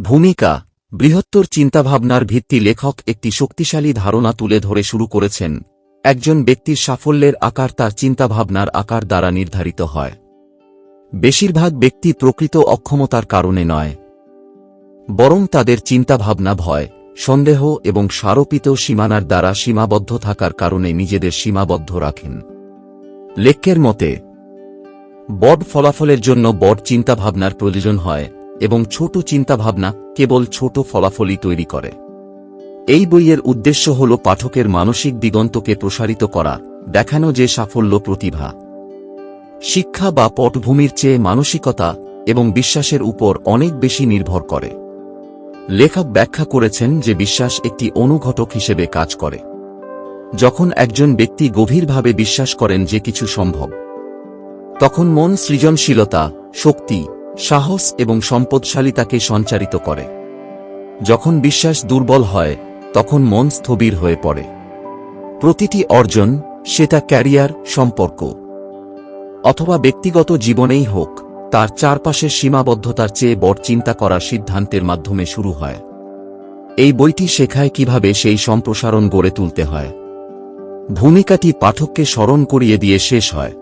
ভূমিকা বৃহত্তর চিন্তাভাবনার ভিত্তি লেখক একটি শক্তিশালী ধারণা তুলে ধরে শুরু করেছেন। একজন ব্যক্তির সাফল্যের আকার তার চিন্তাভাবনার আকার দ্বারা নির্ধারিত হয়। বেশিরভাগ ব্যক্তি প্রকৃত অক্ষমতার কারণে নয়, বরং তাদের চিন্তাভাবনা, ভয়, সন্দেহ এবং সারোপিত সীমানার দ্বারা সীমাবদ্ধ থাকার কারণে নিজেদের সীমাবদ্ধ রাখেন। লেখকের মতে বড় ফলাফলের জন্য বড় চিন্তাভাবনার প্রয়োজন হয় এবং ছোট চিন্তাভাবনা কেবল ছোট ফলাফলই তৈরি করে। এই বইয়ের উদ্দেশ্য হল পাঠকের মানসিক দিগন্তকে প্রসারিত করা, দেখানো যে সাফল্য প্রতিভা, শিক্ষা বা পটভূমির চেয়ে মানসিকতা এবং বিশ্বাসের উপর অনেক বেশি নির্ভর করে। লেখক ব্যাখ্যা করেছেন যে বিশ্বাস একটি অনুঘটক হিসেবে কাজ করে। যখন একজন ব্যক্তি গভীরভাবে বিশ্বাস করেন যে কিছু সম্ভব, তখন মন সৃজনশীলতা, শক্তি, সাহস এবং সম্পদশালিতাকে সঞ্চারিত করে। যখন বিশ্বাস দুর্বল হয়, তখন মন স্থবির হয়ে পড়ে। প্রতিটি অর্জন, সেটা ক্যারিয়ার, সম্পর্ক অথবা ব্যক্তিগত জীবনেই হোক, তার চারপাশের সীমাবদ্ধতার চেয়ে বড় চিন্তা করার সিদ্ধান্তের মাধ্যমে শুরু হয়। এই বইটি শেখায় কিভাবে সেই সম্প্রসারণ গড়ে তুলতে হয়। ভূমিকাটি পাঠককে স্মরণ করিয়ে দিয়ে শেষ হয়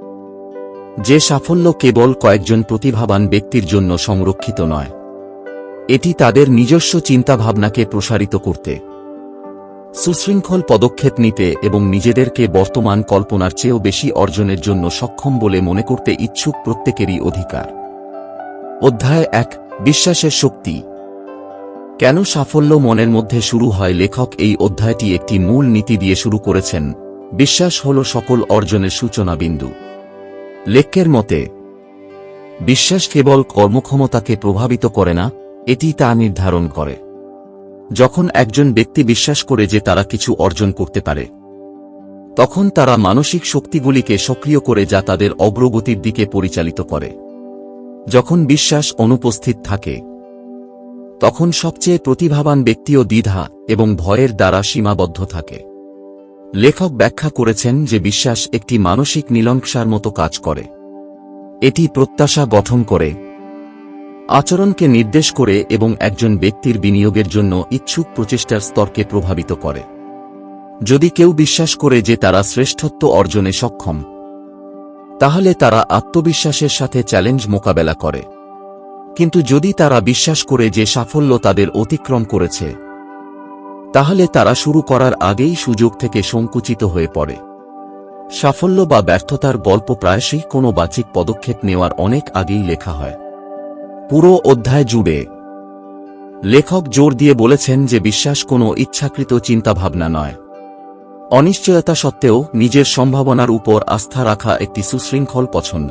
যে সাফল্য কেবল কয়েকজন প্রতিভাবান ব্যক্তির জন্য সংরক্ষিত নয়, এটি তাদের নিজস্ব চিন্তাভাবনাকে প্রসারিত করতে, সুশৃঙ্খল পদক্ষেপ নিতে এবং নিজেদেরকে বর্তমান কল্পনার চেয়েও বেশি অর্জনের জন্য সক্ষম বলে মনে করতে ইচ্ছুক প্রত্যেকেরই অধিকার। অধ্যায় 1, বিশ্বাসের শক্তি। কেন সাফল্য মনের মধ্যে শুরু হয়? লেখক এই অধ্যায়টি একটি মূল নীতি দিয়ে শুরু করেছেন: বিশ্বাস হল সকল অর্জনের সূচনা বিন্দু। লেখকের মতে বিশ্বাস কেবল কর্মক্ষমতাকে প্রভাবিত করে না, এটি তা নির্ধারণ করে। যখন একজন ব্যক্তি বিশ্বাস করে যে তারা কিছু অর্জন করতে পারে, তখন তারা মানসিক শক্তিগুলিকে সক্রিয় করে যা তাদের অগ্রগতির দিকে পরিচালিত করে। যখন বিশ্বাস অনুপস্থিত থাকে, তখন সবচেয়ে প্রতিভাবান ব্যক্তিও দ্বিধা এবং ভয়ের দ্বারা সীমাবদ্ধ থাকে। লেখক ব্যাখ্যা করেছেন যে বিশ্বাস একটি মানসিক নীলনকশার মতো কাজ করে। এটি প্রত্যাশা গঠন করে, আচরণকে নির্দেশ করে এবং একজন ব্যক্তির বিনিয়োগের জন্য ইচ্ছুক প্রচেষ্টার স্তরকে প্রভাবিত করে। যদি কেউ বিশ্বাস করে যে তারা শ্রেষ্ঠত্ব অর্জনে সক্ষম, তাহলে তারা আত্মবিশ্বাসের সাথে চ্যালেঞ্জ মোকাবেলা করে। কিন্তু যদি তারা বিশ্বাস করে যে সাফল্য তাদের অতিক্রম করেছে, তাহলে তারা শুরু করার আগেই সুযোগ থেকে সংকুচিত হয়ে পড়ে। সাফল্য বা ব্যর্থতার গল্প প্রায়শই কোনো বাচিক পদক্ষেপ নেওয়ার অনেক আগেই লেখা হয়। পুরো অধ্যায় জুড়ে লেখক জোর দিয়ে বলেছেন যে বিশ্বাস কোনো ইচ্ছাকৃত চিন্তাভাবনা নয়। অনিশ্চয়তা সত্ত্বেও নিজের সম্ভাবনার উপর আস্থা রাখা একটি সুশৃঙ্খল পছন্দ।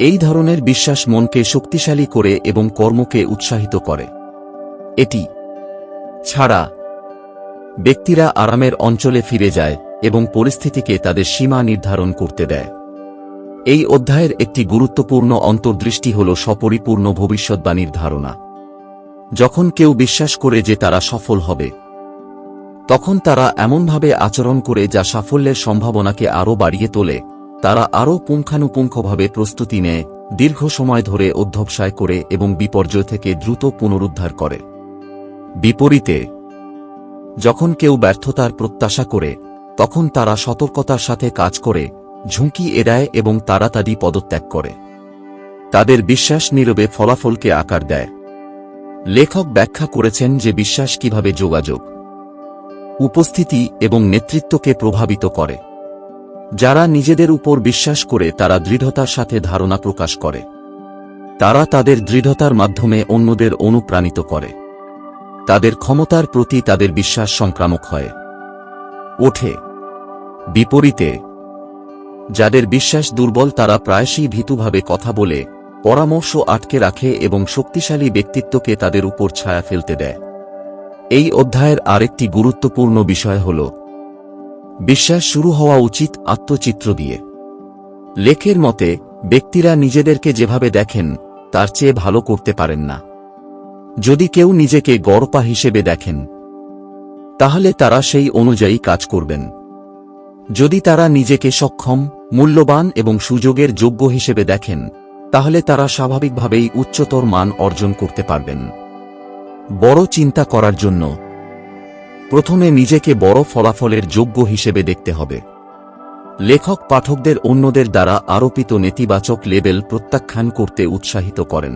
এই ধরনের বিশ্বাস মনকে শক্তিশালী করে এবং কর্মকে উৎসাহিত করে। এটি ছাড়া ব্যক্তিরা আরামের অঞ্চলে ফিরে যায় এবং পরিস্থিতিকে তাদের সীমা নির্ধারণ করতে দেয়। এই অধ্যায়ের একটি গুরুত্বপূর্ণ অন্তর্দৃষ্টি হল সপরিপূর্ণ ভবিষ্যদ্বাণীর ধারণা। যখন কেউ বিশ্বাস করে যে তারা সফল হবে, তখন তারা এমনভাবে আচরণ করে যা সাফল্যের সম্ভাবনাকে আরও বাড়িয়ে তোলে। তারা আরও পুঙ্খানুপুঙ্খভাবে প্রস্তুতি নেয়, দীর্ঘ সময় ধরে অধ্যবসায় করে এবং বিপর্যয় থেকে দ্রুত পুনরুদ্ধার করে। বিপরীতে, যখন কেউ ব্যর্থতার প্রত্যাশা করে, তখন তারা সতর্কতার সাথে কাজ করে, ঝুঁকি এড়ায় এবং তাড়াতাড়ি পদত্যাগ করে। তাদের বিশ্বাস নীরবে ফলাফলকে আকার দেয়। লেখক ব্যাখ্যা করেছেন যে বিশ্বাস কিভাবে যোগাযোগ, উপস্থিতি এবং নেতৃত্বকে প্রভাবিত করে। যারা নিজেদের উপর বিশ্বাস করে তারা দৃঢ়তার সাথে ধারণা প্রকাশ করে। তারা তাদের দৃঢ়তার মাধ্যমে অন্যদের অনুপ্রাণিত করে। তাদের ক্ষমতার প্রতি তাদের বিশ্বাস সংক্রামক হয়ে ওঠে। বিপরীতে, যাদের বিশ্বাস দুর্বল তারা প্রায়শই ভীতুভাবে কথা বলে, পরামর্শ আটকে রাখে এবং শক্তিশালী ব্যক্তিত্বকে তাদের উপর ছায়া ফেলতে দেয়। এই অধ্যায়ের আরেকটি গুরুত্বপূর্ণ বিষয় হল বিশ্বাস শুরু হওয়া উচিত আত্মচিত্র দিয়ে। লেখের মতে ব্যক্তিরা নিজেদেরকে যেভাবে দেখেন তার চেয়ে ভালো করতে পারেন না। যদি কেউ নিজেকে গড়পা হিসেবে দেখেন, তাহলে তারা সেই অনুযায়ী কাজ করবেন। যদি তারা নিজেকে সক্ষম, মূল্যবান এবং সুযোগের যোগ্য হিসেবে দেখেন, তাহলে তারা স্বাভাবিকভাবেই উচ্চতর মান অর্জন করতে পারবেন। বড় চিন্তা করার জন্য প্রথমে নিজেকে বড় ফলাফলের যোগ্য হিসেবে দেখতে হবে। লেখক পাঠকদের অন্যদের দ্বারা আরোপিত নেতিবাচক লেবেল প্রত্যাখ্যান করতে উৎসাহিত করেন।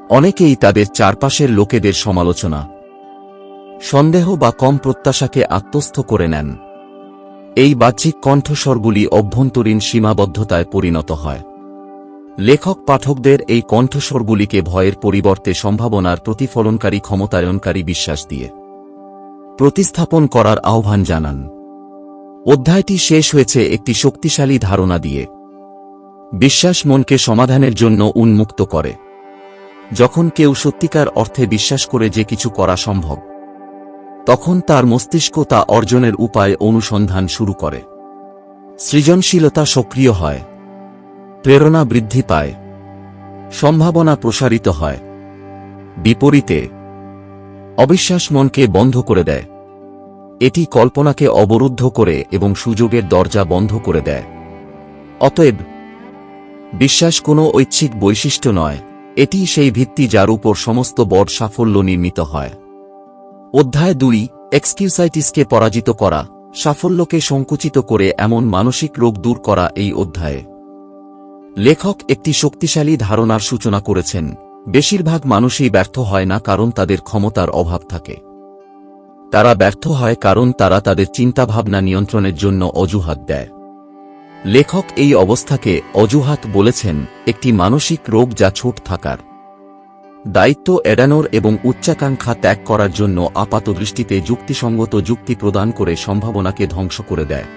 অনেকেই তাদের চারপাশের লোকেদের সমালোচনা, সন্দেহ বা কম প্রত্যাশাকে আত্মস্থ করে নেন। এই বাহ্যিক কণ্ঠস্বরগুলি অভ্যন্তরীণ সীমাবদ্ধতায় পরিণত হয়। লেখক পাঠকদের এই কণ্ঠস্বরগুলিকে ভয়ের পরিবর্তে সম্ভাবনার প্রতিফলনকারী ক্ষমতায়নকারী বিশ্বাস দিয়ে প্রতিস্থাপন করার আহ্বান জানান। অধ্যায়টি শেষ হয়েছে একটি শক্তিশালী ধারণা দিয়ে। বিশ্বাস মনকে সমাধানের জন্য উন্মুক্ত করে। যখন কেউ সত্যিকার অর্থে বিশ্বাস করে যে কিছু করা সম্ভব, তখন তার মস্তিষ্ক তা অর্জনের উপায় অনুসন্ধান শুরু করে। সৃজনশীলতা সক্রিয় হয়, প্রেরণা বৃদ্ধি পায়, সম্ভাবনা প্রসারিত হয়। বিপরীতে অবিশ্বাস মনকে বন্ধ করে দেয়। এটি কল্পনাকে অবরুদ্ধ করে এবং সুযোগের দরজা বন্ধ করে দেয়। অতএব বিশ্বাস কোনো ঐচ্ছিক বৈশিষ্ট্য নয়, এটি সেই ভিত্তি যার উপর সমস্ত বড় সাফল্য নির্মিত হয়। অধ্যায় 2, এক্সকিউসাইটিসকে পরাজিত করা, সাফল্যকে সংকুচিত করে এমন মানসিক রোগ দূর করা। এই অধ্যায়ে লেখক একটি শক্তিশালী ধারণার সূচনা করেছেন। বেশিরভাগ মানুষই ব্যর্থ হয় না কারণ তাদের ক্ষমতার অভাব থাকে। তারা ব্যর্থ হয় কারণ তারা তাদের চিন্তাভাবনা নিয়ন্ত্রণের জন্য অজুহাত দেয়। লেখক এই অবস্থাকে অজুহাত বলেছেন, একটি মানসিক রোগ যা ছোট থাকার, দায়িত্ব এড়ানোর এবং উচ্চাকাঙ্ক্ষা ত্যাগ করার জন্য আপাতদৃষ্টিতে যুক্তিসঙ্গত যুক্তি প্রদান করে সম্ভাবনাকে ধ্বংস করে দেয়।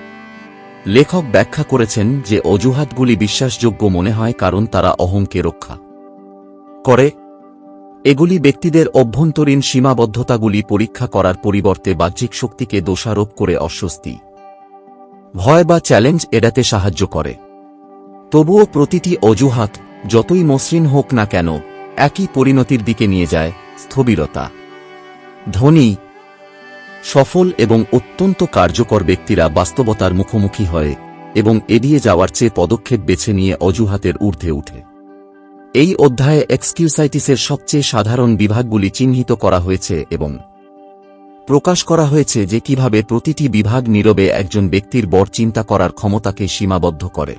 লেখক ব্যাখ্যা করেছেন যে অজুহাতগুলি বিশ্বাসযোগ্য মনে হয় কারণ তারা অহংকে রক্ষা করে। এগুলি ব্যক্তিদের অভ্যন্তরীণ সীমাবদ্ধতাগুলি পরীক্ষা করার পরিবর্তে বাহ্যিক শক্তিকে দোষারোপ করে অস্বস্তি, ভয় বা চ্যালেঞ্জ এড়াতে সাহায্য করে। তবুও প্রতিটি অজুহাত, যতই মসৃণ হোক না কেন, একই পরিণতির দিকে নিয়ে যায়: স্থবিরতা। ধনী, সফল এবং অত্যন্ত কার্যকর ব্যক্তিরা বাস্তবতার মুখোমুখি হয় এবং এড়িয়ে যাওয়ার চেয়ে পদক্ষেপ বেছে নিয়ে অজুহাতের ঊর্ধ্বে উঠে। এই অধ্যায়ে এক্সকিউসাইটিসের সবচেয়ে সাধারণ বিভাগগুলি চিহ্নিত করা হয়েছে এবং প্রকাশ করা হয়েছে যে কিভাবে প্রতিটি বিভাগ নীরবে একজন ব্যক্তির বড় চিন্তা করার ক্ষমতাকে সীমাবদ্ধ করে।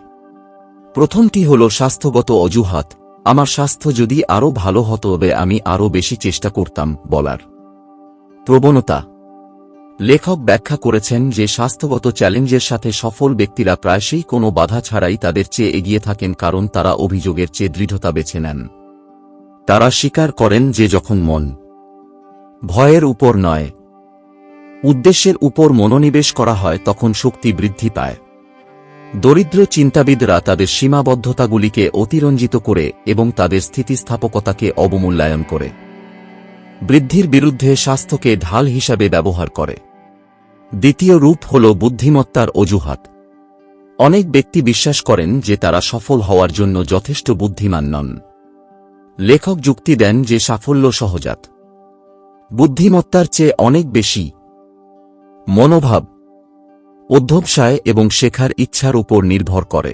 প্রথমটি হল স্বাস্থ্যগত অজুহাত। আমার স্বাস্থ্য যদি আরও ভালো হতো তবে আমি আরও বেশি চেষ্টা করতাম বলার প্রবণতা। লেখক ব্যাখ্যা করেছেন যে স্বাস্থ্যগত চ্যালেঞ্জের সাথে সফল ব্যক্তিরা প্রায়শই কোনো বাধা ছাড়াই তাদের চেয়ে এগিয়ে থাকেন কারণ তারা অভিযোগের চেয়ে দৃঢ়তা বেছে নেন। তারা স্বীকার করেন যে যখন মন ভয়ের উপর নয়, উদ্দেশ্যের উপর মনোনিবেশ করা হয় তখন শক্তি বৃদ্ধি পায়। দরিদ্র চিন্তাবিদরা তাদের সীমাবদ্ধতাগুলিকে অতিরঞ্জিত করে এবং তাদের স্থিতিস্থাপকতাকে অবমূল্যায়ন করে বৃদ্ধির বিরুদ্ধে স্বাস্থ্যকে ঢাল হিসাবে ব্যবহার করে। দ্বিতীয় রূপ হল বুদ্ধিমত্তার অজুহাত। অনেক ব্যক্তি বিশ্বাস করেন যে তারা সফল হওয়ার জন্য যথেষ্ট বুদ্ধিমান নন। লেখক যুক্তি দেন যে সাফল্য সহজাত বুদ্ধিমত্তার চেয়ে অনেক বেশি। মনোভাব, অধ্যবসায় এবং শেখার ইচ্ছার উপর নির্ভর করে।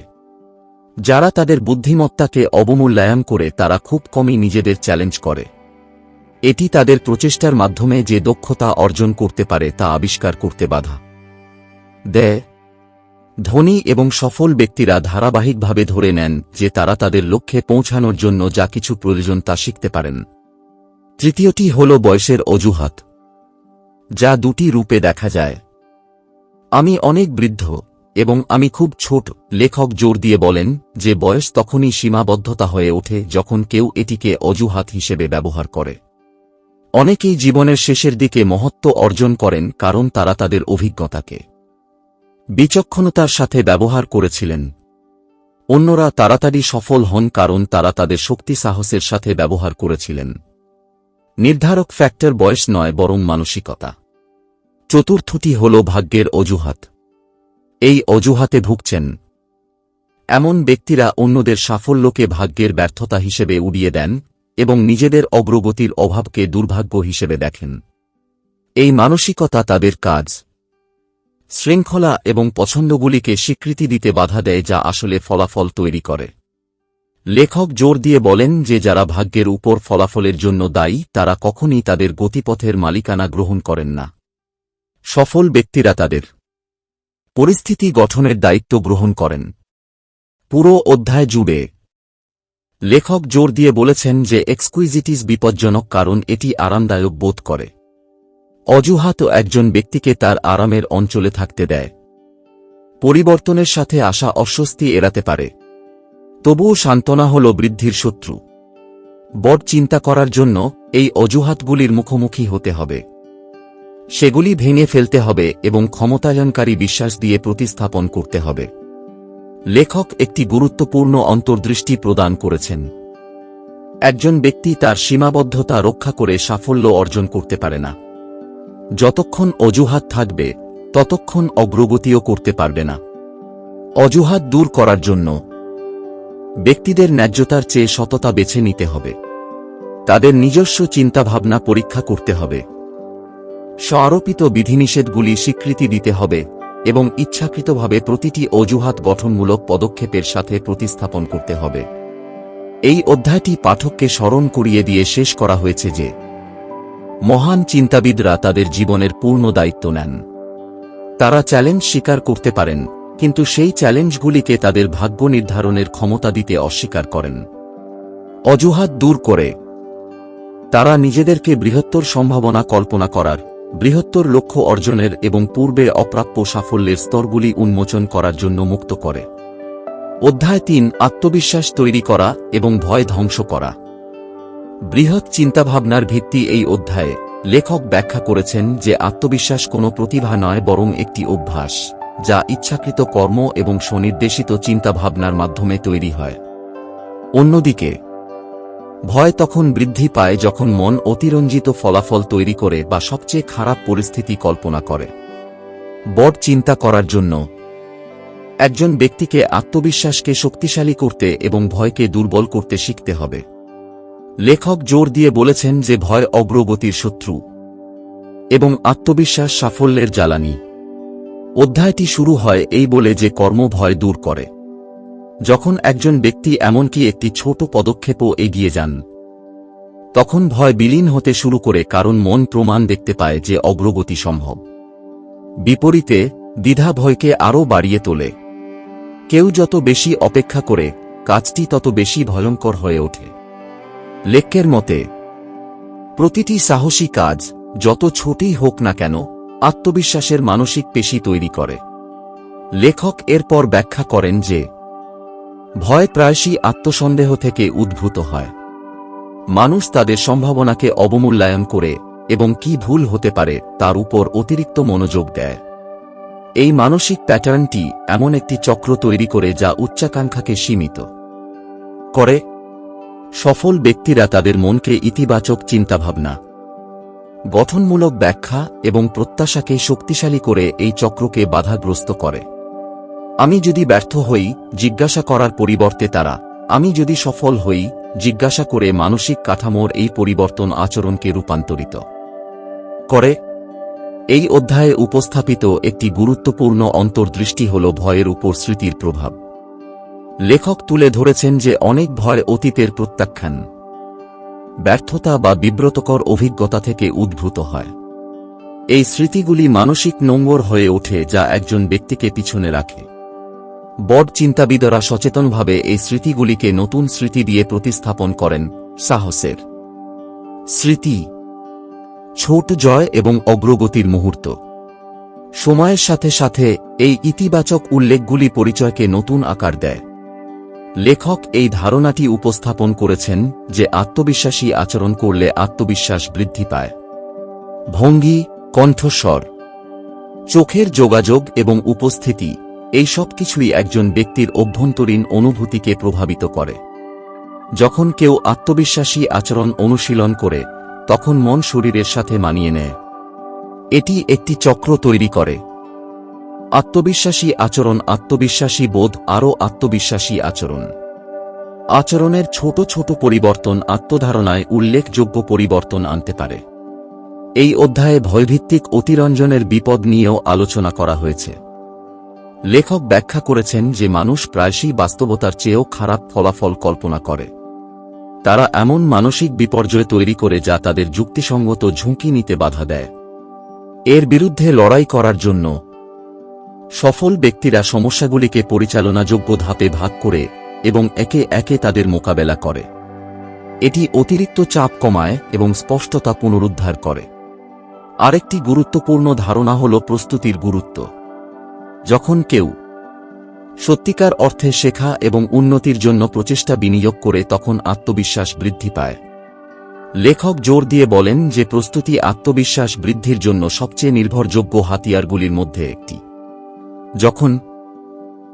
যারা তাদের বুদ্ধিমত্তাকে অবমূল্যায়ন করে তারা খুব কমই নিজেদের চ্যালেঞ্জ করে। এটি তাদের প্রচেষ্টার মাধ্যমে যে দক্ষতা অর্জন করতে পারে তা আবিষ্কার করতে বাধা দেয়। ধনী এবং সফল ব্যক্তিরা ধারাবাহিকভাবে ধরে নেন যে তারা তাদের লক্ষ্যে পৌঁছানোর জন্য যা কিছু প্রয়োজন তা শিখতে পারেন। তৃতীয়টি হল বয়সের অজুহাত, যা দুটি রূপে দেখা যায়। আমি অনেক বৃদ্ধ এবং আমি খুব ছোট। লেখক জোর দিয়ে বলেন যে বয়স তখনই সীমাবদ্ধতা হয়ে ওঠে যখন কেউ এটিকে অজুহাত হিসেবে ব্যবহার করে। অনেকেই জীবনের শেষের দিকে মহত্ব অর্জন করেন কারণ তারা তাদের অভিজ্ঞতাকে বিচক্ষণতার সাথে ব্যবহার করেছিলেন। অন্যরা তাড়াতাড়ি সফল হন কারণ তারা তাদের শক্তি সাহসের সাথে ব্যবহার করেছিলেন। নির্ধারক ফ্যাক্টর বয়স নয় বরং মানসিকতা। চতুর্থটি হল ভাগ্যের অজুহাত। এই অজুহাতে ভুগছেন এমন ব্যক্তিরা অন্যদের সাফল্যকে ভাগ্যের ব্যর্থতা হিসেবে উড়িয়ে দেন এবং নিজেদের অগ্রগতির অভাবকে দুর্ভাগ্য হিসেবে দেখেন। এই মানসিকতা তাদের কাজ, শৃঙ্খলা এবং পছন্দগুলিকে স্বীকৃতি দিতে বাধা দেয় যা আসলে ফলাফল তৈরি করে। লেখক জোর দিয়ে বলেন যে যারা ভাগ্যের উপর ফলাফলের জন্য দায়ী তারা কখনই তাদের গতিপথের মালিকানা গ্রহণ করেন না। সফল ব্যক্তিরা তাদের পরিস্থিতি গঠনের দায়িত্ব গ্রহণ করেন। পুরো অধ্যায় জুড়ে লেখক জোর দিয়ে বলেছেন যে এক্সকুইজিটিস বিপজ্জনক কারণ এটি আরামদায়ক বোধ করে। অজুহাতও একজন ব্যক্তিকে তার আরামের অঞ্চলে থাকতে দেয়। পরিবর্তনের সাথে আসা অস্বস্তি এড়াতে পারে। তবুও সান্ত্বনা হল বৃদ্ধির শত্রু। বড় চিন্তা করার জন্য এই অজুহাতগুলির মুখোমুখি হতে হবে, সেগুলি ভেঙে ফেলতে হবে এবং ক্ষমতায়নকারী বিশ্বাস দিয়ে প্রতিস্থাপন করতে হবে। লেখক একটি গুরুত্বপূর্ণ অন্তর্দৃষ্টি প্রদান করেছেন। একজন ব্যক্তি তার সীমাবদ্ধতা রক্ষা করে সাফল্য অর্জন করতে পারে না। যতক্ষণ অজুহাত থাকবে ততক্ষণ অগ্রগতিও করতে পারবে না। অজুহাত দূর করার জন্য ব্যক্তিদের ন্যায্যতার চেয়ে সততা বেছে নিতে হবে। তাদের নিজস্ব চিন্তাভাবনা পরীক্ষা করতে হবে। স্ব-আরোপিত বিধিনিষেধগুলি স্বীকৃতি দিতে হবে এবং ইচ্ছাকৃতভাবে প্রতিটি অজুহাত গঠনমূলক পদক্ষেপের সাথে প্রতিস্থাপন করতে হবে। এই অধ্যায়টি পাঠককে স্মরণ করিয়ে দিয়ে শেষ করা হয়েছে যে মহান চিন্তাবিদরা তাদের জীবনের পূর্ণ দায়িত্ব নেন। তারা চ্যালেঞ্জ স্বীকার করতে পারেন, কিন্তু সেই চ্যালেঞ্জগুলিকে তাদের ভাগ্য নির্ধারণের ক্ষমতা দিতে অস্বীকার করেন। অজুহাত দূর করে তারা নিজেদেরকে বৃহত্তর সম্ভাবনা কল্পনা করার, বৃহত্তর লক্ষ্য অর্জনের এবং পূর্বে অপ্রাপ্য সাফল্যের স্তরগুলি উন্মোচন করার জন্য মুক্ত করে। অধ্যায় ৩ আত্মবিশ্বাস তৈরি করা এবং ভয় ধ্বংস করা। বৃহৎ চিন্তাভাবনার ভিত্তি। এই অধ্যায়ে লেখক ব্যাখ্যা করেছেন যে আত্মবিশ্বাস কোনো প্রতিভা নয়, বরং একটি অভ্যাস যা ইচ্ছাকৃত কর্ম এবং সুনির্দেশিত চিন্তাভাবনার মাধ্যমে তৈরি হয়। অন্যদিকে ভয় তখন বৃদ্ধি পায় যখন মন অতিরঞ্জিত ফলাফল তৈরি করে বা সবচেয়ে খারাপ পরিস্থিতি কল্পনা করে। বড় চিন্তা করার জন্য একজন ব্যক্তিকে আত্মবিশ্বাসকে শক্তিশালী করতে এবং ভয়কে দুর্বল করতে শিখতে হবে। লেখক জোর দিয়ে বলেছেন যে ভয় অগ্রগতির শত্রু এবং আত্মবিশ্বাস সাফল্যের জ্বালানি। অধ্যায়টি শুরু হয় এই বলে যে কর্ম ভয় দূর করে। যখন একজন ব্যক্তি এমনকি একটি ছোট পদক্ষেপও এগিয়ে যান, তখন ভয় বিলীন হতে শুরু করে, কারণ মন প্রমাণ দেখতে পায় যে অগ্রগতি সম্ভব। বিপরীতে দ্বিধা ভয়কে আরও বাড়িয়ে তোলে। কেউ যত বেশি অপেক্ষা করে, কাজটি তত বেশি ভয়ঙ্কর হয়ে ওঠে। লেখকের মতে প্রতিটি সাহসী কাজ, যত ছোটই হোক না কেন, আত্মবিশ্বাসের মানসিক পেশি তৈরি করে। লেখক এরপর ব্যাখ্যা করেন যে ভয় প্রায়শই আত্মসন্দেহ থেকে উদ্ভূত হয়। মানুষ তাদের সম্ভাবনাকে অবমূল্যায়ন করে এবং কি ভুল হতে পারে তার উপর অতিরিক্ত মনোযোগ দেয়। এই মানসিক প্যাটার্নটি এমন একটি চক্র তৈরি করে যা উচ্চাকাঙ্ক্ষাকে সীমিত করে। সফল ব্যক্তিরা তাদের মনকে ইতিবাচক চিন্তাভাবনা, গঠনমূলক ব্যাখ্যা এবং প্রত্যাশাকে শক্তিশালী করে এই চক্রকে বাধাগ্রস্ত করে। আমি যদি ব্যর্থ হই জিজ্ঞাসা করার পরিবর্তে তারা আমি যদি সফল হই জিজ্ঞাসা করে মানসিক কাঠামোর এই পরিবর্তন আচরণকে রূপান্তরিত করে। এই অধ্যায়ে উপস্থাপিত একটি গুরুত্বপূর্ণ অন্তর্দৃষ্টি হল ভয়ের উপর স্মৃতির প্রভাব। লেখক তুলে ধরেছেন যে অনেক ভয় অতীতের প্রত্যাখ্যান, ব্যর্থতা বা বিব্রতকর অভিজ্ঞতা থেকে উদ্ভূত হয়। এই স্মৃতিগুলি মানসিক নোঙর হয়ে ওঠে যা একজন ব্যক্তিকে পিছনে রাখে। বড় চিন্তাবিদরা সচেতনভাবে এই স্মৃতিগুলিকে নতুন স্মৃতি দিয়ে প্রতিস্থাপন করেন। সাহসের স্মৃতি, ছোট জয় এবং অগ্রগতির মুহূর্ত। সময়ের সাথে সাথে এই ইতিবাচক উল্লেখগুলি পরিচয়কে নতুন আকার দেয়। লেখক এই ধারণাটি উপস্থাপন করেছেন যে আত্মবিশ্বাসী আচরণ করলে আত্মবিশ্বাস বৃদ্ধি পায়। ভঙ্গি, কণ্ঠস্বর, চোখের যোগাযোগ এবং উপস্থিতি, এই সব কিছুই একজন ব্যক্তির অভ্যন্তরীণ অনুভূতিকে প্রভাবিত করে। যখন কেউ আত্মবিশ্বাসী আচরণ অনুশীলন করে, তখন মন শরীরের সাথে মানিয়ে নেয়। এটি একটি চক্র তৈরি করে। আত্মবিশ্বাসী আচরণ, আত্মবিশ্বাসী বোধ, আরও আত্মবিশ্বাসী আচরণ। আচরণের ছোট ছোট পরিবর্তন আত্মধারণায় উল্লেখযোগ্য পরিবর্তন আনতে পারে। এই অধ্যায়ে ভয়ভিত্তিক অতিরঞ্জনের বিপদ নিয়েও আলোচনা করা হয়েছে। লেখক ব্যাখ্যা করেছেন যে মানুষ প্রায়শই বাস্তবতার চেয়েও খারাপ ফলাফল কল্পনা করে। তারা এমন মানসিক বিপর্যয় তৈরি করে যা তাদের যুক্তিসঙ্গত ঝুঁকি নিতে বাধা দেয়। এর বিরুদ্ধে লড়াই করার জন্য সফল ব্যক্তিরা সমস্যাগুলিকে পরিচালনাযোগ্য ধাপে ভাগ করে এবং একে একে তাদের মোকাবেলা করে। এটি অতিরিক্ত চাপ কমায় এবং স্পষ্টতা পুনরুদ্ধার করে। আরেকটি গুরুত্বপূর্ণ ধারণা হল প্রস্তুতির গুরুত্ব। যখন কেউ সত্যিকার অর্থে শেখা এবং উন্নতির জন্য প্রচেষ্টা বিনিয়োগ করে তখন আত্মবিশ্বাস বৃদ্ধি পায়। লেখক জোর দিয়ে বলেন যে প্রস্তুতি আত্মবিশ্বাস বৃদ্ধির জন্য সবচেয়ে নির্ভরযোগ্য হাতিয়ারগুলির মধ্যে একটি। যখন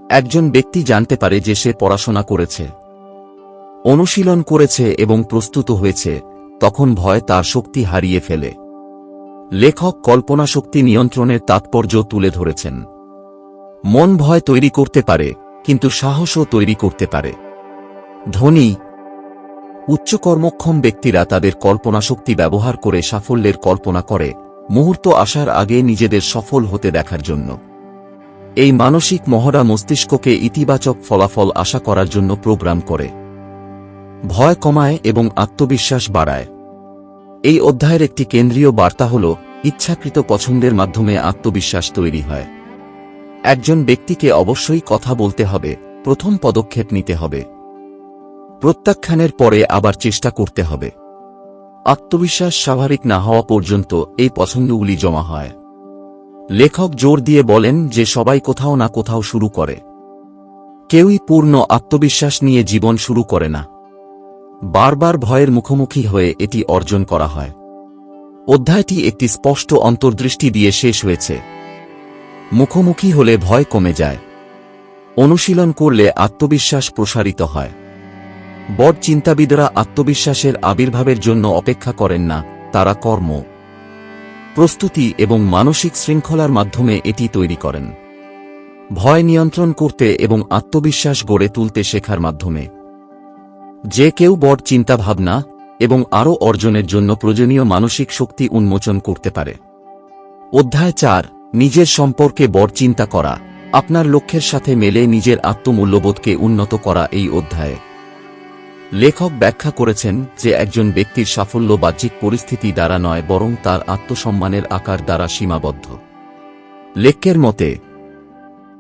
একজন ব্যক্তি জানতে পারে যে সে পড়াশোনা করেছে, অনুশীলন করেছে এবং প্রস্তুত হয়েছে, তখন ভয় তার শক্তি হারিয়ে ফেলে। লেখক কল্পনাশক্তি নিয়ন্ত্রণের তাৎপর্য তুলে ধরেছেন। মন ভয় তৈরি করতে পারে, কিন্তু সাহসও তৈরি করতে পারে। ধনী, উচ্চ কর্মক্ষম ব্যক্তিরা তাদের কল্পনাশক্তি ব্যবহার করে সাফল্যের কল্পনা করে, মুহূর্ত আসার আগে নিজেদের সফল হতে দেখার জন্য। এই মানসিক মহড়া মস্তিষ্ককে ইতিবাচক ফলাফল আশা করার জন্য প্রোগ্রাম করে, ভয় কমায় এবং আত্মবিশ্বাস বাড়ায়। এই অধ্যায়ের একটি কেন্দ্রীয় বার্তা হল ইচ্ছাকৃত পছন্দের মাধ্যমে আত্মবিশ্বাস তৈরি হয়। একজন ব্যক্তিকে অবশ্যই কথা বলতে হবে, প্রথম পদক্ষেপ নিতে হবে, প্রত্যাখ্যানের পরে আবার চেষ্টা করতে হবে। আত্মবিশ্বাস স্বাভাবিক না হওয়া পর্যন্ত এই পছন্দগুলি জমা হয়। লেখক জোর দিয়ে বলেন যে সবাই কোথাও না কোথাও শুরু করে। কেউই পূর্ণ আত্মবিশ্বাস নিয়ে জীবন শুরু করে না। বারবার ভয়ের মুখোমুখি হয়ে এটি অর্জন করা হয়। অধ্যায়টি একটি স্পষ্ট অন্তর্দৃষ্টি দিয়ে শেষ হয়েছে। মুখোমুখি হলে ভয় কমে যায়, অনুশীলন করলে আত্মবিশ্বাস প্রসারিত হয়। বড় চিন্তাবিদরা আত্মবিশ্বাসের আবির্ভাবের জন্য অপেক্ষা করেন না, তারা কর্ম, প্রস্তুতি এবং মানসিক শৃঙ্খলার মাধ্যমে এটি তৈরি করেন। ভয় নিয়ন্ত্রণ করতে এবং আত্মবিশ্বাস গড়ে তুলতে শেখার মাধ্যমে যে কেউ বড় চিন্তাভাবনা এবং আরও অর্জনের জন্য প্রয়োজনীয় মানসিক শক্তি উন্মোচন করতে পারে। অধ্যায় 4, নিজের সম্পর্কে বড় চিন্তা করা, আপনার লক্ষ্যের সাথে মেলে নিজের আত্মমূল্যবোধকে উন্নত করা। এই অধ্যায়ে লেখক ব্যাখ্যা করেছেন যে একজন ব্যক্তির সাফল্য বাহ্যিক পরিস্থিতি দ্বারা নয়, বরং তার আত্মসম্মানের আকার দ্বারা সীমাবদ্ধ। লেখকের মতে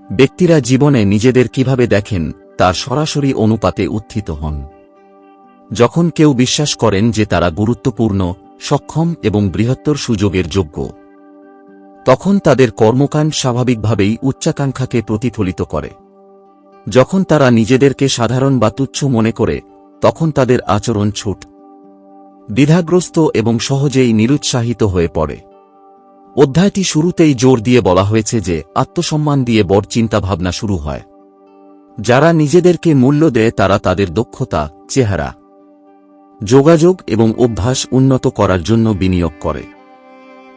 ব্যক্তিরা জীবনে নিজেদের কিভাবে দেখেন তার সরাসরি অনুপাতে উত্থিত হন। যখন কেউ বিশ্বাস করেন যে তারা গুরুত্বপূর্ণ, সক্ষম এবং বৃহত্তর সুযোগের যোগ্য, তখন তাদের কর্মকাণ্ড স্বাভাবিকভাবেই উচ্চাকাঙ্ক্ষাকে প্রতিফলিত করে। যখন তারা নিজেদেরকে সাধারণ বা তুচ্ছ মনে করে, তখন তাদের আচরণ ছোট, দ্বিধাগ্রস্ত এবং সহজেই নিরুৎসাহিত হয়ে পড়ে। অধ্যায়টি শুরুতেই জোর দিয়ে বলা হয়েছে যে আত্মসম্মান দিয়ে বড় চিন্তাভাবনা শুরু হয়। যারা নিজেদেরকে মূল্য দেয় তারা তাদের দক্ষতা, চেহারা, যোগাযোগ এবং অভ্যাস উন্নত করার জন্য বিনিয়োগ করে।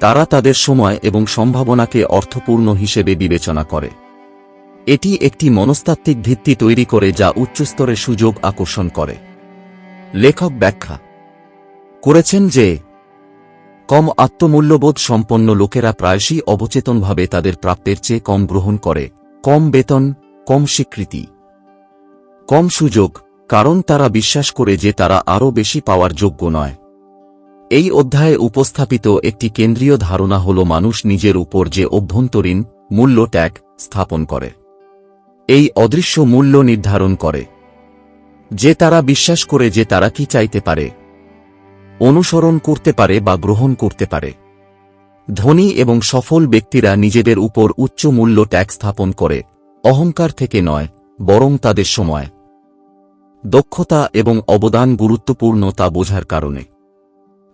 তারা তাদের সময় এবং সম্ভাবনাকে অর্থপূর্ণ হিসেবে বিবেচনা করে। এটি একটি মনস্তাত্ত্বিক ভিত্তি তৈরি করে যা উচ্চস্তরের সুযোগ আকর্ষণ করে। লেখক ব্যাখ্যা করেছেন যে কম আত্মমূল্যবোধ সম্পন্ন লোকেরা প্রায়শই অবচেতনভাবে তাদের প্রাপ্যের চেয়ে কম গ্রহণ করে, কম বেতন, কম স্বীকৃতি, কম সুযোগ, কারণ তারা বিশ্বাস করে যে তারা আরও বেশি পাওয়ার যোগ্য নয়। এই অধ্যায়ে উপস্থাপিত একটি কেন্দ্রীয় ধারণা হল মানুষ নিজের উপর যে অভ্যন্তরীণ মূল্য ট্যাগ স্থাপন করে, এই অদৃশ্য মূল্য নির্ধারণ করে যে তারা বিশ্বাস করে যে তারা কি চাইতে পারে, অনুসরণ করতে পারে বা গ্রহণ করতে পারে। ধনী এবং সফল ব্যক্তিরা নিজেদের উপর উচ্চ মূল্য ট্যাগ স্থাপন করে, অহংকার থেকে নয়, বরং তাদের সময়, দক্ষতা এবং অবদান গুরুত্বপূর্ণ তা বোঝার কারণে।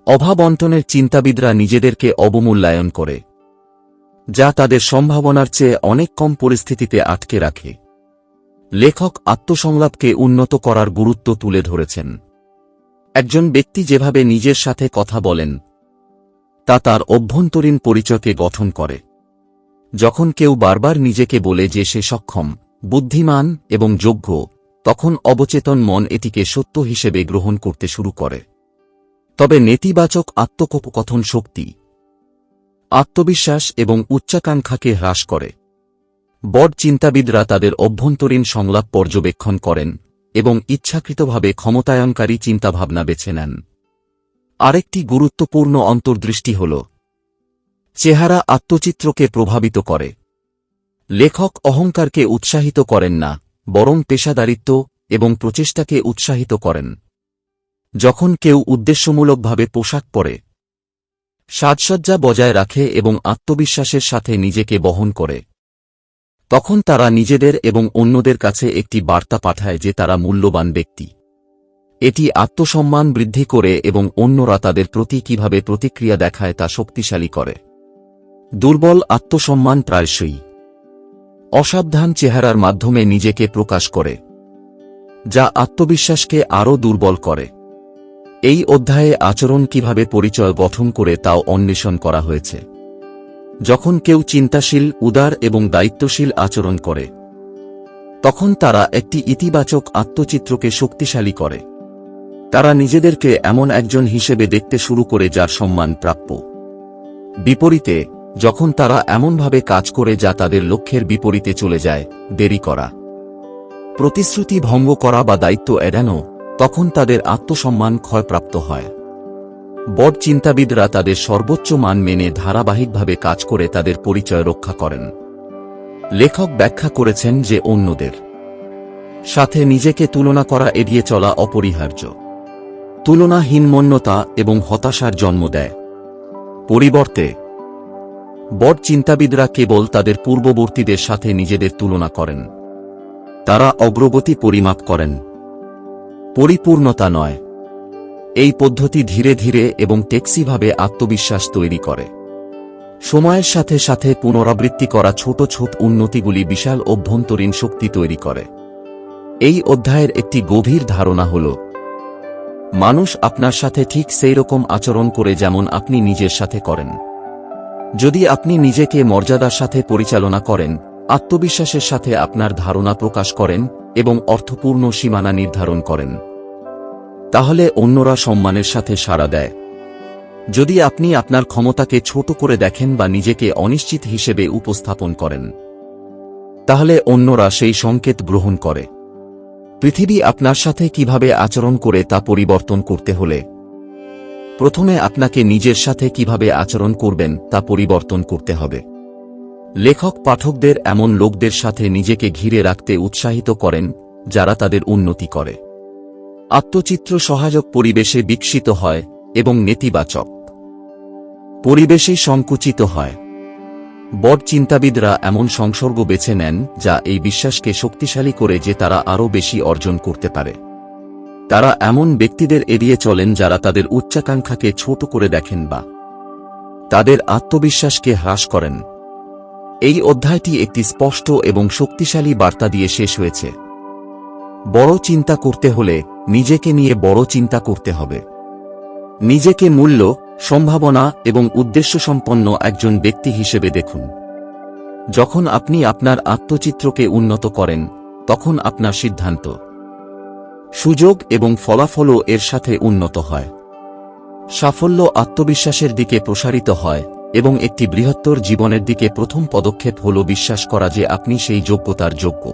অভাব অন্টনের চিন্তাবিদরা নিজেদেরকে অবমূল্যায়ন করে, যা তাদের সম্ভাবনার চেয়ে অনেক কম পরিস্থিতিতে আটকে রাখে। লেখক আত্মসংলাপকে উন্নত করার গুরুত্ব তুলে ধরেছেন। একজন ব্যক্তি যেভাবে নিজের সাথে কথা বলেন তা তার অভ্যন্তরীণ পরিচয়কে গঠন করে। যখন কেউ বারবার নিজেকে বলে যে সে সক্ষম, বুদ্ধিমান এবং যোগ্য, তখন অবচেতন মন এটিকে সত্য হিসেবে গ্রহণ করতে শুরু করে। তবে নেতিবাচক আত্মকথন শক্তি, আত্মবিশ্বাস এবং উচ্চাকাঙ্ক্ষাকে হ্রাস করে। বড় চিন্তাবিদরা তাদের অভ্যন্তরীণ সংলাপ পর্যবেক্ষণ করেন এবং ইচ্ছাকৃতভাবে ক্ষমতায়নকারী চিন্তাভাবনা বেছে নেন। আরেকটি গুরুত্বপূর্ণ অন্তর্দৃষ্টি হল চেহারা আত্মচিত্রকে প্রভাবিত করে। লেখক অহংকারকে উৎসাহিত করেন না, বরং পেশাদারিত্ব এবং প্রচেষ্টাকে উৎসাহিত করেন। যখন কেউ উদ্দেশ্যমূলকভাবে পোশাক পরে, সাজসজ্জা বজায় রাখে এবং আত্মবিশ্বাসের সাথে নিজেকে বহন করে, তখন তারা নিজেদের এবং অন্যদের কাছে একটি বার্তা পাঠায় যে তারা মূল্যবান ব্যক্তি। এটি আত্মসম্মান বৃদ্ধি করে এবং অন্যরা তাদের প্রতি কিভাবে প্রতিক্রিয়া দেখায় তা শক্তিশালী করে। দুর্বল আত্মসম্মান প্রায়শই অসাবধান চেহারার মাধ্যমে নিজেকে প্রকাশ করে, যা আত্মবিশ্বাসকে আরও দুর্বল করে। এই অধ্যায়ে আচরণ কিভাবে পরিচয় গঠন করে তাও অন্বেষণ করা হয়েছে। যখন কেউ চিন্তাশীল, উদার এবং দায়িত্বশীল আচরণ করে, তখন তারা একটি ইতিবাচক আত্মচিত্রকে শক্তিশালী করে। তারা নিজেদেরকে এমন একজন হিসেবে দেখতে শুরু করে যার সম্মান প্রাপ্য। বিপরীতে, যখন তারা এমনভাবে কাজ করে যা তাদের লক্ষ্যের বিপরীতে চলে যায়, দেরি করা, প্রতিশ্রুতি ভঙ্গ করা বা দায়িত্ব এড়ানো, তখন তাদের আত্মসম্মান ক্ষয়প্রাপ্ত হয়। বড় চিন্তাবিদরা তাদের সর্বোচ্চ মান মেনে ধারাবাহিকভাবে কাজ করে তাদের পরিচয় রক্ষা করেন। লেখক ব্যাখ্যা করেছেন যে অন্যদের সাথে নিজেকে তুলনা করা এড়িয়ে চলা অপরিহার্য। তুলনা হীনমন্যতা এবং হতাশার জন্ম দেয়। পরিবর্তে, বড় চিন্তাবিদরা কেবল তাদের পূর্ববর্তীদের সাথে নিজেদের তুলনা করেন। তারা অগ্রগতি পরিমাপ করেন, পরিপূর্ণতা নয়। এই পদ্ধতি ধীরে ধীরে এবং টেকসইভাবে আত্মবিশ্বাস তৈরি করে। সময়ের সাথে সাথে পুনরাবৃত্তি করা ছোট ছোট উন্নতিগুলি বিশাল অভ্যন্তরীণ শক্তি তৈরি করে। এই অধ্যায়ের একটি গভীর ধারণা হল, মানুষ আপনার সাথে ঠিক সেই রকম আচরণ করে যেমন আপনি নিজের সাথে করেন। যদি আপনি নিজেকে মর্যাদার সাথে পরিচালনা করেন, আত্মবিশ্বাসের সাথে আপনার ধারণা প্রকাশ করেন এবং অর্থপূর্ণ সীমানা নির্ধারণ করেন, তাহলে অন্যরা সম্মানের সাথে সাড়া দেয়। যদি আপনি আপনার ক্ষমতাকে ছোট করে দেখেন বা নিজেকে অনিশ্চিত হিসেবে উপস্থাপন করেন, তাহলে অন্যরা সেই সংকেত গ্রহণ করে। পৃথিবী আপনার সাথে কিভাবে আচরণ করে তা পরিবর্তন করতে হলে প্রথমে আপনাকে নিজের সাথে কিভাবে আচরণ করবেন তা পরিবর্তন করতে হবে। লেখক পাঠকদের এমন লোকদের সাথে নিজেকে ঘিরে রাখতে উৎসাহিত করেন যারা তাদের উন্নতি করে। আত্মচিত্র সহায়ক পরিবেশে বিকশিত হয় এবং নেতিবাচক পরিবেশে সংকুচিত হয়। বড় চিন্তাবিদরা এমন সংসর্গ বেছে নেন যা এই বিশ্বাসকে শক্তিশালী করে যে তারা আরও বেশি অর্জন করতে পারে। তারা এমন ব্যক্তিদের এড়িয়ে চলেন যারা তাদের উচ্চাকাঙ্ক্ষাকে ছোট করে দেখেন বা তাদের আত্মবিশ্বাসকে হ্রাস করেন। এই অধ্যায়টি একটি স্পষ্ট এবং শক্তিশালী বার্তা দিয়ে শেষ হয়েছে। বড় চিন্তা করতে হলে নিজেকে নিয়ে বড় চিন্তা করতে হবে। নিজেকে মূল্য, সম্ভাবনা এবং উদ্দেশ্যসম্পন্ন একজন ব্যক্তি হিসেবে দেখুন। যখন আপনি আপনার আত্মচিত্রকে উন্নত করেন, তখন আপনার সিদ্ধান্ত, সুযোগ এবং ফলাফলও এর সাথে উন্নত হয়। সাফল্য আত্মবিশ্বাসের দিকে প্রসারিত হয় এবং একটি বৃহত্তর জীবনের দিকে প্রথম পদক্ষেপ হল বিশ্বাস করা যে আপনি সেই যোগ্যতার যোগ্য।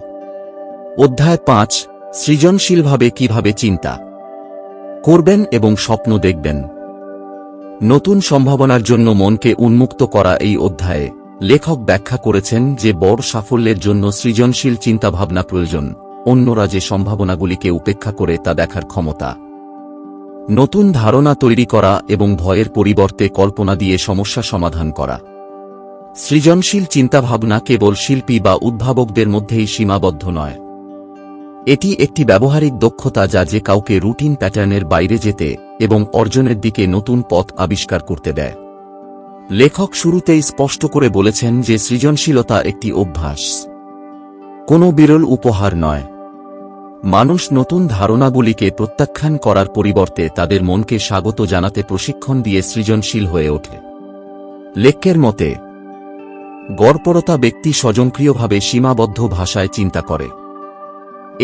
অধ্যায় 5, সৃজনশীলভাবে কিভাবে চিন্তা করবেন এবং স্বপ্ন দেখবেন। নতুন সম্ভাবনার জন্য মনকে উন্মুক্ত করা। এই অধ্যায়ে লেখক ব্যাখ্যা করেছেন যে বড় সাফল্যের জন্য সৃজনশীল চিন্তাভাবনা প্রয়োজন, অন্যরা যে সম্ভাবনাগুলিকে উপেক্ষা করে তা দেখার ক্ষমতা, নতুন ধারণা তৈরি করা এবং ভয়ের পরিবর্তে কল্পনা দিয়ে সমস্যা সমাধান করা। সৃজনশীল চিন্তাভাবনা কেবল শিল্পী বা উদ্ভাবকদের মধ্যেই সীমাবদ্ধ নয়। এটি একটি ব্যবহারিক দক্ষতা যা যে কাউকে রুটিন প্যাটার্নের বাইরে যেতে এবং অর্জনের দিকে নতুন পথ আবিষ্কার করতে দেয়। লেখক শুরুতেই স্পষ্ট করে বলেছেন যে সৃজনশীলতা একটি অভ্যাস, কোনো বিরল উপহার নয়। মানুষ নতুন ধারণাগুলিকে প্রত্যাখ্যান করার পরিবর্তে তাদের মনকে স্বাগত জানাতে প্রশিক্ষণ দিয়ে সৃজনশীল হয়ে ওঠে। লেখকের মতে, গড়পড়তা ব্যক্তি স্বয়ংক্রিয়ভাবে সীমাবদ্ধ ভাষায় চিন্তা করে,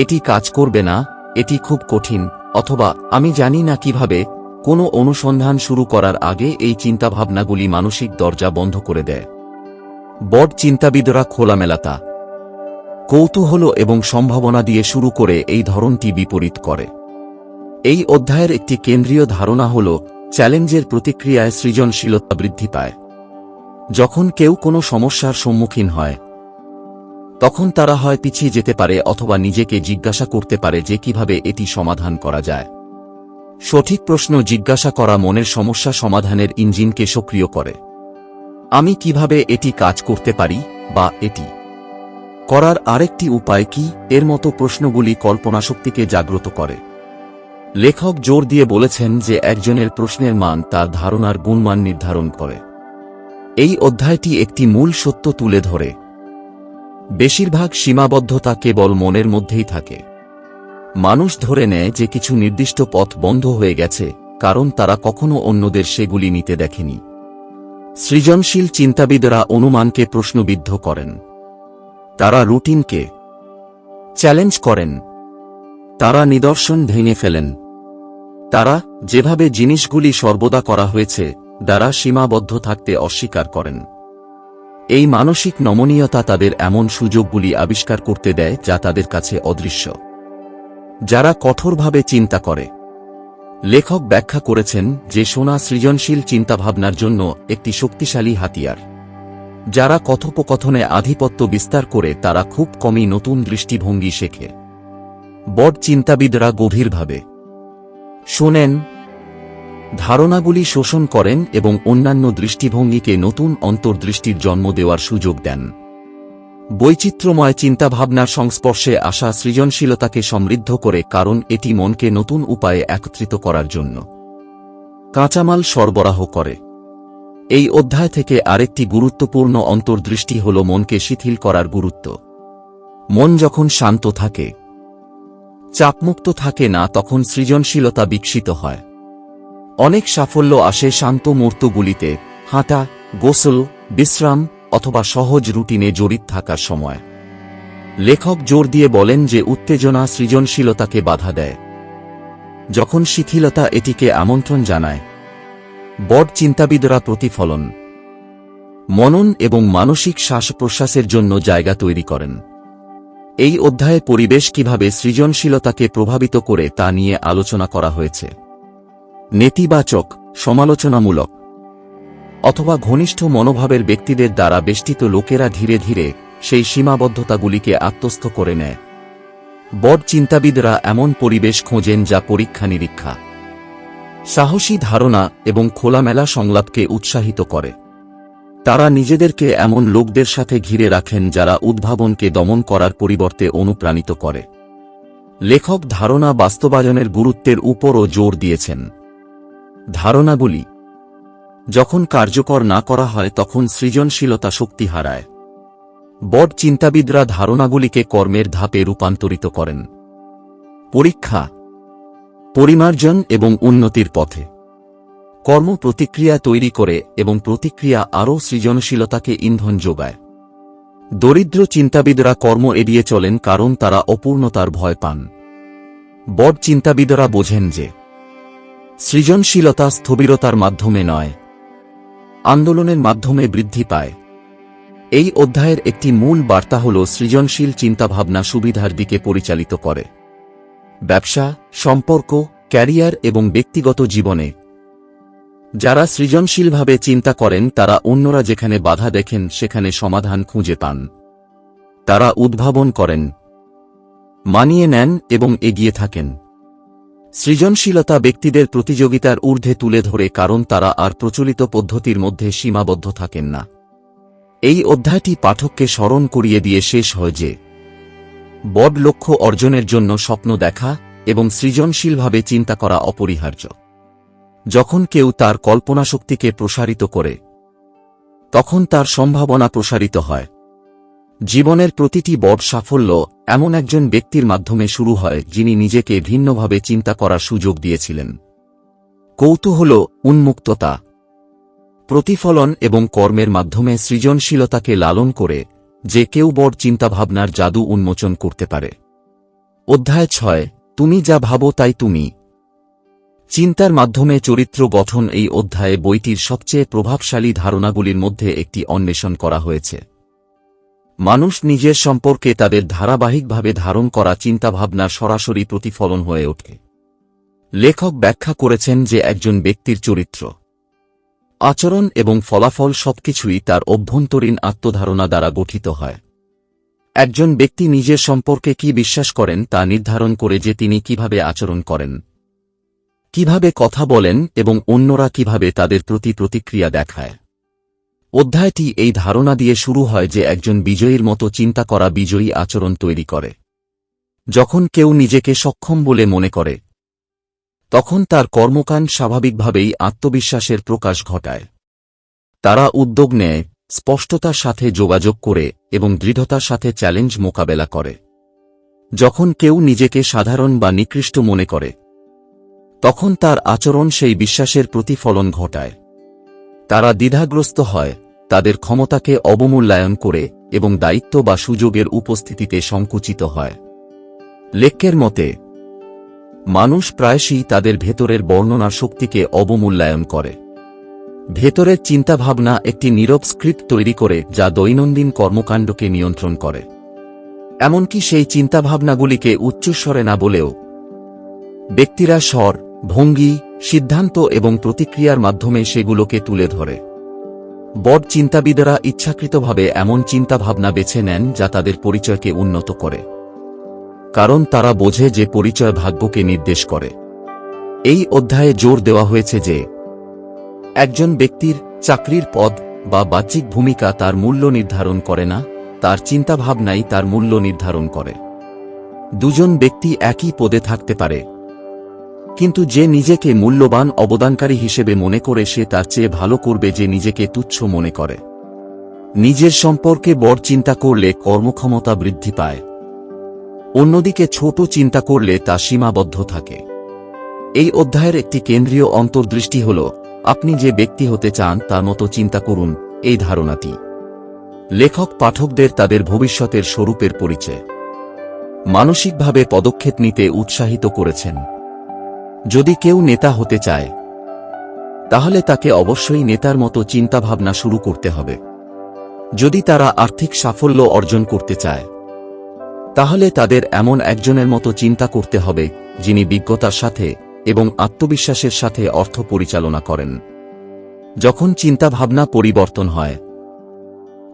এটি কাজ করবে না, এটি খুব কঠিন, অথবা আমি জানি না কিভাবে। কোনো অনুসন্ধান শুরু করার আগে এই চিন্তাভাবনাগুলি মানসিক দরজা বন্ধ করে দেয়। বড় চিন্তাবিদরা খোলামেলাতা কৌতূহল এবং সম্ভাবনা দিয়ে শুরু করে এই ধরনটি বিপরীত করে। এই অধ্যায়ের একটি কেন্দ্রীয় ধারণা হল চ্যালেঞ্জের প্রতিক্রিয়ায় সৃজনশীলতা বৃদ্ধি পায়। যখন কেউ কোনো সমস্যার সম্মুখীন হয় তখন তারা হয় পিছিয়ে যেতে পারে অথবা নিজেকে জিজ্ঞাসা করতে পারে যে কিভাবে এটি সমাধান করা যায়। সঠিক প্রশ্ন জিজ্ঞাসা করা মনের সমস্যা সমাধানের ইঞ্জিনকে সক্রিয় করে। আমি কিভাবে এটি কাজ করতে পারি, বা এটি করার আরেকটি উপায় কি, এর মতো প্রশ্নগুলি কল্পনাশক্তিকে জাগ্রত করে। লেখক জোর দিয়ে বলেছেন যে একজনের প্রশ্নের মান তার ধারণার গুণমান নির্ধারণ করে। এই অধ্যায়টি একটি মূল সত্য তুলে ধরে। বেশিরভাগ সীমাবদ্ধতা কেবল মনের মধ্যেই থাকে। মানুষ ধরে নেয় যে কিছু নির্দিষ্ট পথ বন্ধ হয়ে গেছে, কারণ তারা কখনো অন্যদের সেগুলি নিতে দেখেনি। সৃজনশীল চিন্তাবিদরা অনুমানকে প্রশ্নবিদ্ধ করেন। তারা রুটিনকে চ্যালেঞ্জ করেন। তারা নিদর্শন ভেঙে ফেলেন। তারা যেভাবে জিনিসগুলি সর্বদা করা হয়েছে দ্বারা সীমাবদ্ধ থাকতে অস্বীকার করেন। এই মানসিক নমনীয়তা তাদের এমন সুযোগগুলি আবিষ্কার করতে দেয় যা তাদের কাছে অদৃশ্য। যারা কঠোরভাবে চিন্তা করে, লেখক ব্যাখ্যা করেছেন যে শোনা সৃজনশীল চিন্তাভাবনার জন্য একটি শক্তিশালী হাতিয়ার। যারা কথোপকথনে আধিপত্য বিস্তার করে তারা খুব কমই নতুন দৃষ্টিভঙ্গি শেখে। বড চিন্তাবিদরা গভীরভাবে শোনেন, ধারণাগুলি শোষণ করেন এবং অন্যান্য দৃষ্টিভঙ্গিকে নতুন অন্তর্দৃষ্টির জন্ম দেওয়ার সুযোগ দেন। বৈচিত্র্যময় চিন্তাভাবনার সংস্পর্শে আসা সৃজনশীলতাকে সমৃদ্ধ করে, কারণ এটি মনকে নতুন উপায়ে একত্রিত করার জন্য কাঁচামাল সরবরাহ করে। এই অধ্যায় থেকে আরেকটি গুরুত্বপূর্ণ অন্তর্দৃষ্টি হল মনকে শিথিল করার গুরুত্ব। মন যখন শান্ত থাকে, চাপমুক্ত থাকে না, তখন সৃজনশীলতা বিকশিত হয়। অনেক সাফল্য আসে শান্ত মুহূর্তগুলিতে, হাঁটা, গোসল, বিশ্রাম অথবা সহজ রুটিনে জড়িত থাকার সময়। লেখক জোর দিয়ে বলেন যে উত্তেজনা সৃজনশীলতাকে বাধা দেয়, যখন শিথিলতা এটিকে আমন্ত্রণ জানায়। বড চিন্তাবিদরা প্রতিফলন, মনন এবং মানসিক শ্বাস প্রশ্বাসের জন্য জায়গা তৈরি করেন। এই অধ্যায়ে পরিবেশ কিভাবে সৃজনশীলতাকে প্রভাবিত করে তা নিয়ে আলোচনা করা হয়েছে। নেতিবাচক, সমালোচনামূলক অথবা ঘনিষ্ঠ মনোভাবের ব্যক্তিদের দ্বারা বেষ্টিত লোকেরা ধীরে ধীরে সেই সীমাবদ্ধতাগুলিকে আত্মস্থ করে নেয়। বড চিন্তাবিদরা এমন পরিবেশ খোঁজেন যা পরীক্ষা নিরীক্ষা, সাহসী ধারণা এবং খোলামেলা সংলাপকে উৎসাহিত করে। তারা নিজেদেরকে এমন লোকদের সাথে ঘিরে রাখেন যারা উদ্ভাবনকে দমন করার পরিবর্তে অনুপ্রাণিত করে। লেখক ধারণা বাস্তবায়নের গুরুত্বের উপরও জোর দিয়েছেন। ধারণাগুলি যখন কার্যকর না করা হয় তখন সৃজনশীলতা শক্তি হারায়। বড চিন্তাবিদরা ধারণাগুলিকে কর্মের ধাপে রূপান্তরিত করেন। পরীক্ষা, পরিমার্জন এবং উন্নতির পথে কর্ম প্রতিক্রিয়া তৈরি করে এবং প্রতিক্রিয়া আরও সৃজনশীলতাকে ইন্ধন যোগায়। দরিদ্র চিন্তাবিদরা কর্ম এড়িয়ে চলেন কারণ তারা অপূর্ণতার ভয় পান। বড চিন্তাবিদরা বোঝেন যে সৃজনশীলতা স্থবিরতার মাধ্যমে নয়, আন্দোলনের মাধ্যমে বৃদ্ধি পায়। এই অধ্যায়ের একটি মূল বার্তা হল সৃজনশীল চিন্তাভাবনা সুবিধার দিকে পরিচালিত করে। ব্যবসা, সম্পর্ক, ক্যারিয়ার এবং ব্যক্তিগত জীবনে যারা সৃজনশীলভাবে চিন্তা করেন তারা অন্যরা যেখানে বাধা দেখেন সেখানে সমাধান খুঁজে পান। তারা উদ্ভাবন করেন, মানিয়ে নেন এবং এগিয়ে থাকেন। সৃজনশীলতা ব্যক্তিদের প্রতিযোগিতার ঊর্ধ্বে তুলে ধরে কারণ তারা আর প্রচলিত পদ্ধতির মধ্যে সীমাবদ্ধ থাকেন না। এই অধ্যায়টি পাঠককে স্মরণ করিয়ে দিয়ে শেষ হয় যে বড় লক্ষ্য অর্জনের জন্য স্বপ্ন দেখা এবং সৃজনশীলভাবে চিন্তা করা অপরিহার্য। যখন কেউ তার কল্পনাশক্তিকে প্রসারিত করে তখন তার সম্ভাবনা প্রসারিত হয়। জীবনের প্রতিটি বড় সাফল্য এমন একজন ব্যক্তির মাধ্যমে শুরু হয় যিনি নিজেকে ভিন্নভাবে চিন্তা করার সুযোগ দিয়েছিলেন। কৌতূহল, উন্মুক্ততা, প্রতিফলন এবং কর্মের মাধ্যমে সৃজনশীলতাকে লালন করে যে কেউ বড় চিন্তাভাবনার জাদু উন্মোচন করতে পারে। অধ্যায় 6, তুমি যা ভাবো তাই তুমি। চিন্তার মাধ্যমে চরিত্র গঠন। এই অধ্যায়ে বইটির সবচেয়ে প্রভাবশালী ধারণাগুলির মধ্যে একটি অন্বেষণ করা হয়েছে। মানুষ নিজের সম্পর্কে তাদের ধারাবাহিকভাবে ধারণ করা চিন্তাভাবনার সরাসরি প্রতিফলন হয়ে ওঠে। লেখক ব্যাখ্যা করেছেন যে একজন ব্যক্তির চরিত্র, আচরণ এবং ফলাফল সবকিছুই তার অভ্যন্তরীণ আত্মধারণা দ্বারা গঠিত হয়। একজন ব্যক্তি নিজের সম্পর্কে কি বিশ্বাস করেন তা নির্ধারণ করে যে তিনি কিভাবে আচরণ করেন, কিভাবে কথা বলেন এবং অন্যরা কিভাবে তাদের প্রতি প্রতিক্রিয়া দেখায়। অধ্যায়টি এই ধারণা দিয়ে শুরু হয় যে একজন বিজয়ীর মতো চিন্তা করা বিজয়ী আচরণ তৈরি করে। যখন কেউ নিজেকে সক্ষম বলে মনে করে, তখন তার কর্মকাণ্ড স্বাভাবিকভাবেই আত্মবিশ্বাসের প্রকাশ ঘটায়। তারা উদ্যোগ নেয়, স্পষ্টতার সাথে যোগাযোগ করে এবং দৃঢ়তার সাথে চ্যালেঞ্জ মোকাবেলা করে। যখন কেউ নিজেকে সাধারণ বা নিকৃষ্ট মনে করে, তখন তার আচরণ সেই বিশ্বাসের প্রতিফলন ঘটায়। তারা দ্বিধাগ্রস্ত হয়, তাদের ক্ষমতাকে অবমূল্যায়ন করে এবং দায়িত্ব বা সুযোগের উপস্থিতিতে সংকুচিত হয়। লেখকের মতে, মানুষ প্রায়শই তাদের ভেতরের বর্ণনার শক্তিকে অবমূল্যায়ন করে। ভেতরের চিন্তাভাবনা একটি নীরব স্ক্রিপ্ট তৈরি করে যা দৈনন্দিন কর্মকাণ্ডকে নিয়ন্ত্রণ করে। এমনকি সেই চিন্তাভাবনাগুলিকে উচ্চস্বরে না বলেও ব্যক্তিরা স্বর, ভঙ্গি, সিদ্ধান্ত এবং প্রতিক্রিয়ার মাধ্যমে সেগুলোকে তুলে ধরে। বড় চিন্তাবিদেরা ইচ্ছাকৃতভাবে এমন চিন্তাভাবনা বেছে নেন যা তাদের পরিচয়কে উন্নত করে, কারণ তারা বোঝে যে পরিচয় ভাগ্যকে নির্দেশ করে। এই অধ্যায়ে জোর দেওয়া হয়েছে যে একজন ব্যক্তির চাকরির পদ বা বাহ্যিক ভূমিকা তার মূল্য নির্ধারণ করে না, তার চিন্তাভাবনাই তার মূল্য নির্ধারণ করে। দুজন ব্যক্তি একই পদে থাকতে পারে, কিন্তু যে নিজেকে মূল্যবান অবদানকারী হিসেবে মনে করে সে তার চেয়ে ভালো করবে যে নিজেকে তুচ্ছ মনে করে। নিজের সম্পর্কে বড় চিন্তা করলে কর্মক্ষমতা বৃদ্ধি পায়, অন্যদিকে ছোট চিন্তা করলে তা সীমাবদ্ধ থাকে। এই অধ্যায়ের একটি কেন্দ্রীয় অন্তর্দৃষ্টি হল, আপনি যে ব্যক্তি হতে চান তার মতো চিন্তা করুন। এই ধারণাটি লেখক পাঠকদের তাদের ভবিষ্যতের স্বরূপের পরিচয় মানসিকভাবে পদক্ষেপ নিতে উৎসাহিত করেছেন। যদি কেউ নেতা হতে চায়, তাহলে তাকে অবশ্যই নেতার মতো চিন্তাভাবনা শুরু করতে হবে। যদি তারা আর্থিক সাফল্য অর্জন করতে চায়, তাহলে তাদের এমন একজনের মতো চিন্তা করতে হবে যিনি বিজ্ঞতার সাথে এবং আত্মবিশ্বাসের সাথে অর্থ পরিচালনা করেন। যখন চিন্তাভাবনা পরিবর্তন হয়,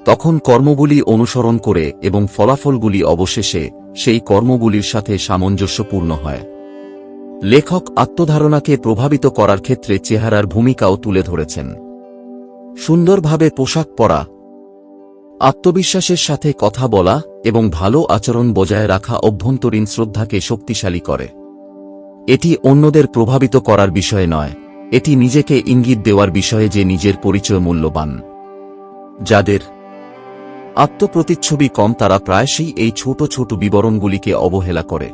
তখন কর্মগুলি অনুসরণ করে এবং ফলাফলগুলি অবশেষে সেই কর্মগুলির সাথে সামঞ্জস্যপূর্ণ হয়। লেখক আত্মধারণাকে প্রভাবিত করার ক্ষেত্রে চেহারার ভূমিকাও তুলে ধরেছেন। সুন্দরভাবে পোশাক পরা, আত্মবিশ্বাসের সাথে কথা বলা এবং ভালো আচরণ বজায় রাখা অভ্যন্তরীণ শ্রদ্ধাকে শক্তিশালী করে। এটি অন্যদের প্রভাবিত করার বিষয়ে নয়, এটি নিজেকে ইঙ্গিত দেওয়ার বিষয়ে যে নিজের পরিচয় মূল্যবান। যাদের আত্মপ্রতিচ্ছবি কম তারা প্রায়শই এই ছোট ছোট বিবরণগুলিকে অবহেলা করে,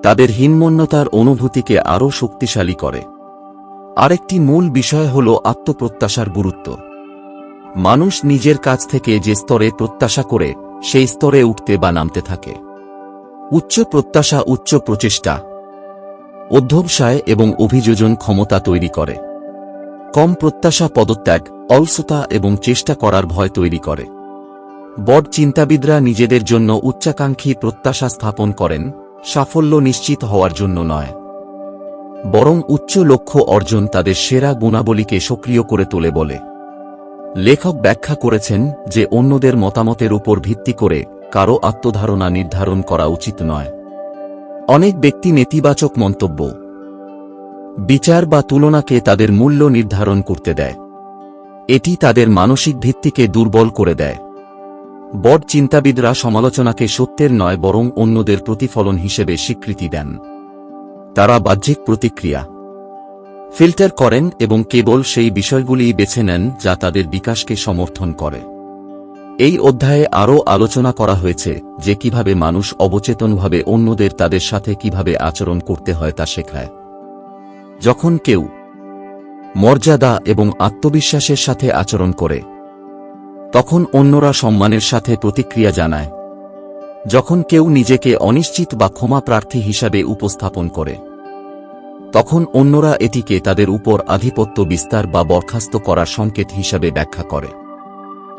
তাদের হীনমন্যতার অনুভূতিকে আরও শক্তিশালী করে। আরেকটি মূল বিষয় হল আত্মপ্রত্যাশার গুরুত্ব। মানুষ নিজের কাছ থেকে যে স্তরে প্রত্যাশা করে সেই স্তরে উঠতে বা নামতে থাকে। উচ্চ প্রত্যাশা উচ্চ প্রচেষ্টা, অধ্যবসায় এবং অভিযোজন ক্ষমতা তৈরি করে। কম প্রত্যাশা পদত্যাগ, অলসতা এবং চেষ্টা করার ভয় তৈরি করে। বড় চিন্তাবিদরা নিজেদের জন্য উচ্চাকাঙ্ক্ষী প্রত্যাশা স্থাপন করেন, সাফল্য নিশ্চিত হওয়ার জন্য নয়, বরং উচ্চ লক্ষ্য অর্জন তাদের সেরা গুণাবলীকে সক্রিয় করে তোলে বলে। লেখক ব্যাখ্যা করেছেন যে অন্যদের মতামতের উপর ভিত্তি করে কারও আত্মধারণা নির্ধারণ করা উচিত নয়। অনেক ব্যক্তি নেতিবাচক মন্তব্য, বিচার বা তুলনাকে তাদের মূল্য নির্ধারণ করতে দেয়। এটি তাদের মানসিক ভিত্তিকে দুর্বল করে দেয়। বড় চিন্তাবিদরা সমালোচনাকে সত্যের নয় বরং অন্যদের প্রতিফলন হিসেবে স্বীকৃতি দেন। তারা বাহ্যিক প্রতিক্রিয়া ফিল্টার করেন এবং কেবল সেই বিষয়গুলিই বেছে নেন যা তাদের বিকাশকে সমর্থন করে। এই অধ্যায়ে আরও আলোচনা করা হয়েছে যে কিভাবে মানুষ অবচেতনভাবে অন্যদের তাদের সাথে কিভাবে আচরণ করতে হয় তা শেখায়। যখন কেউ মর্যাদা এবং আত্মবিশ্বাসের সাথে আচরণ করে, তখন অন্যরা সম্মানের সাথে প্রতিক্রিয়া জানায়। যখন কেউ নিজেকে অনিশ্চিত বা ক্ষমা প্রার্থী হিসাবে উপস্থাপন করে, তখন অন্যরা এটিকে তাদের উপর আধিপত্য বিস্তার বা বরখাস্ত করার সংকেত হিসাবে ব্যাখ্যা করে।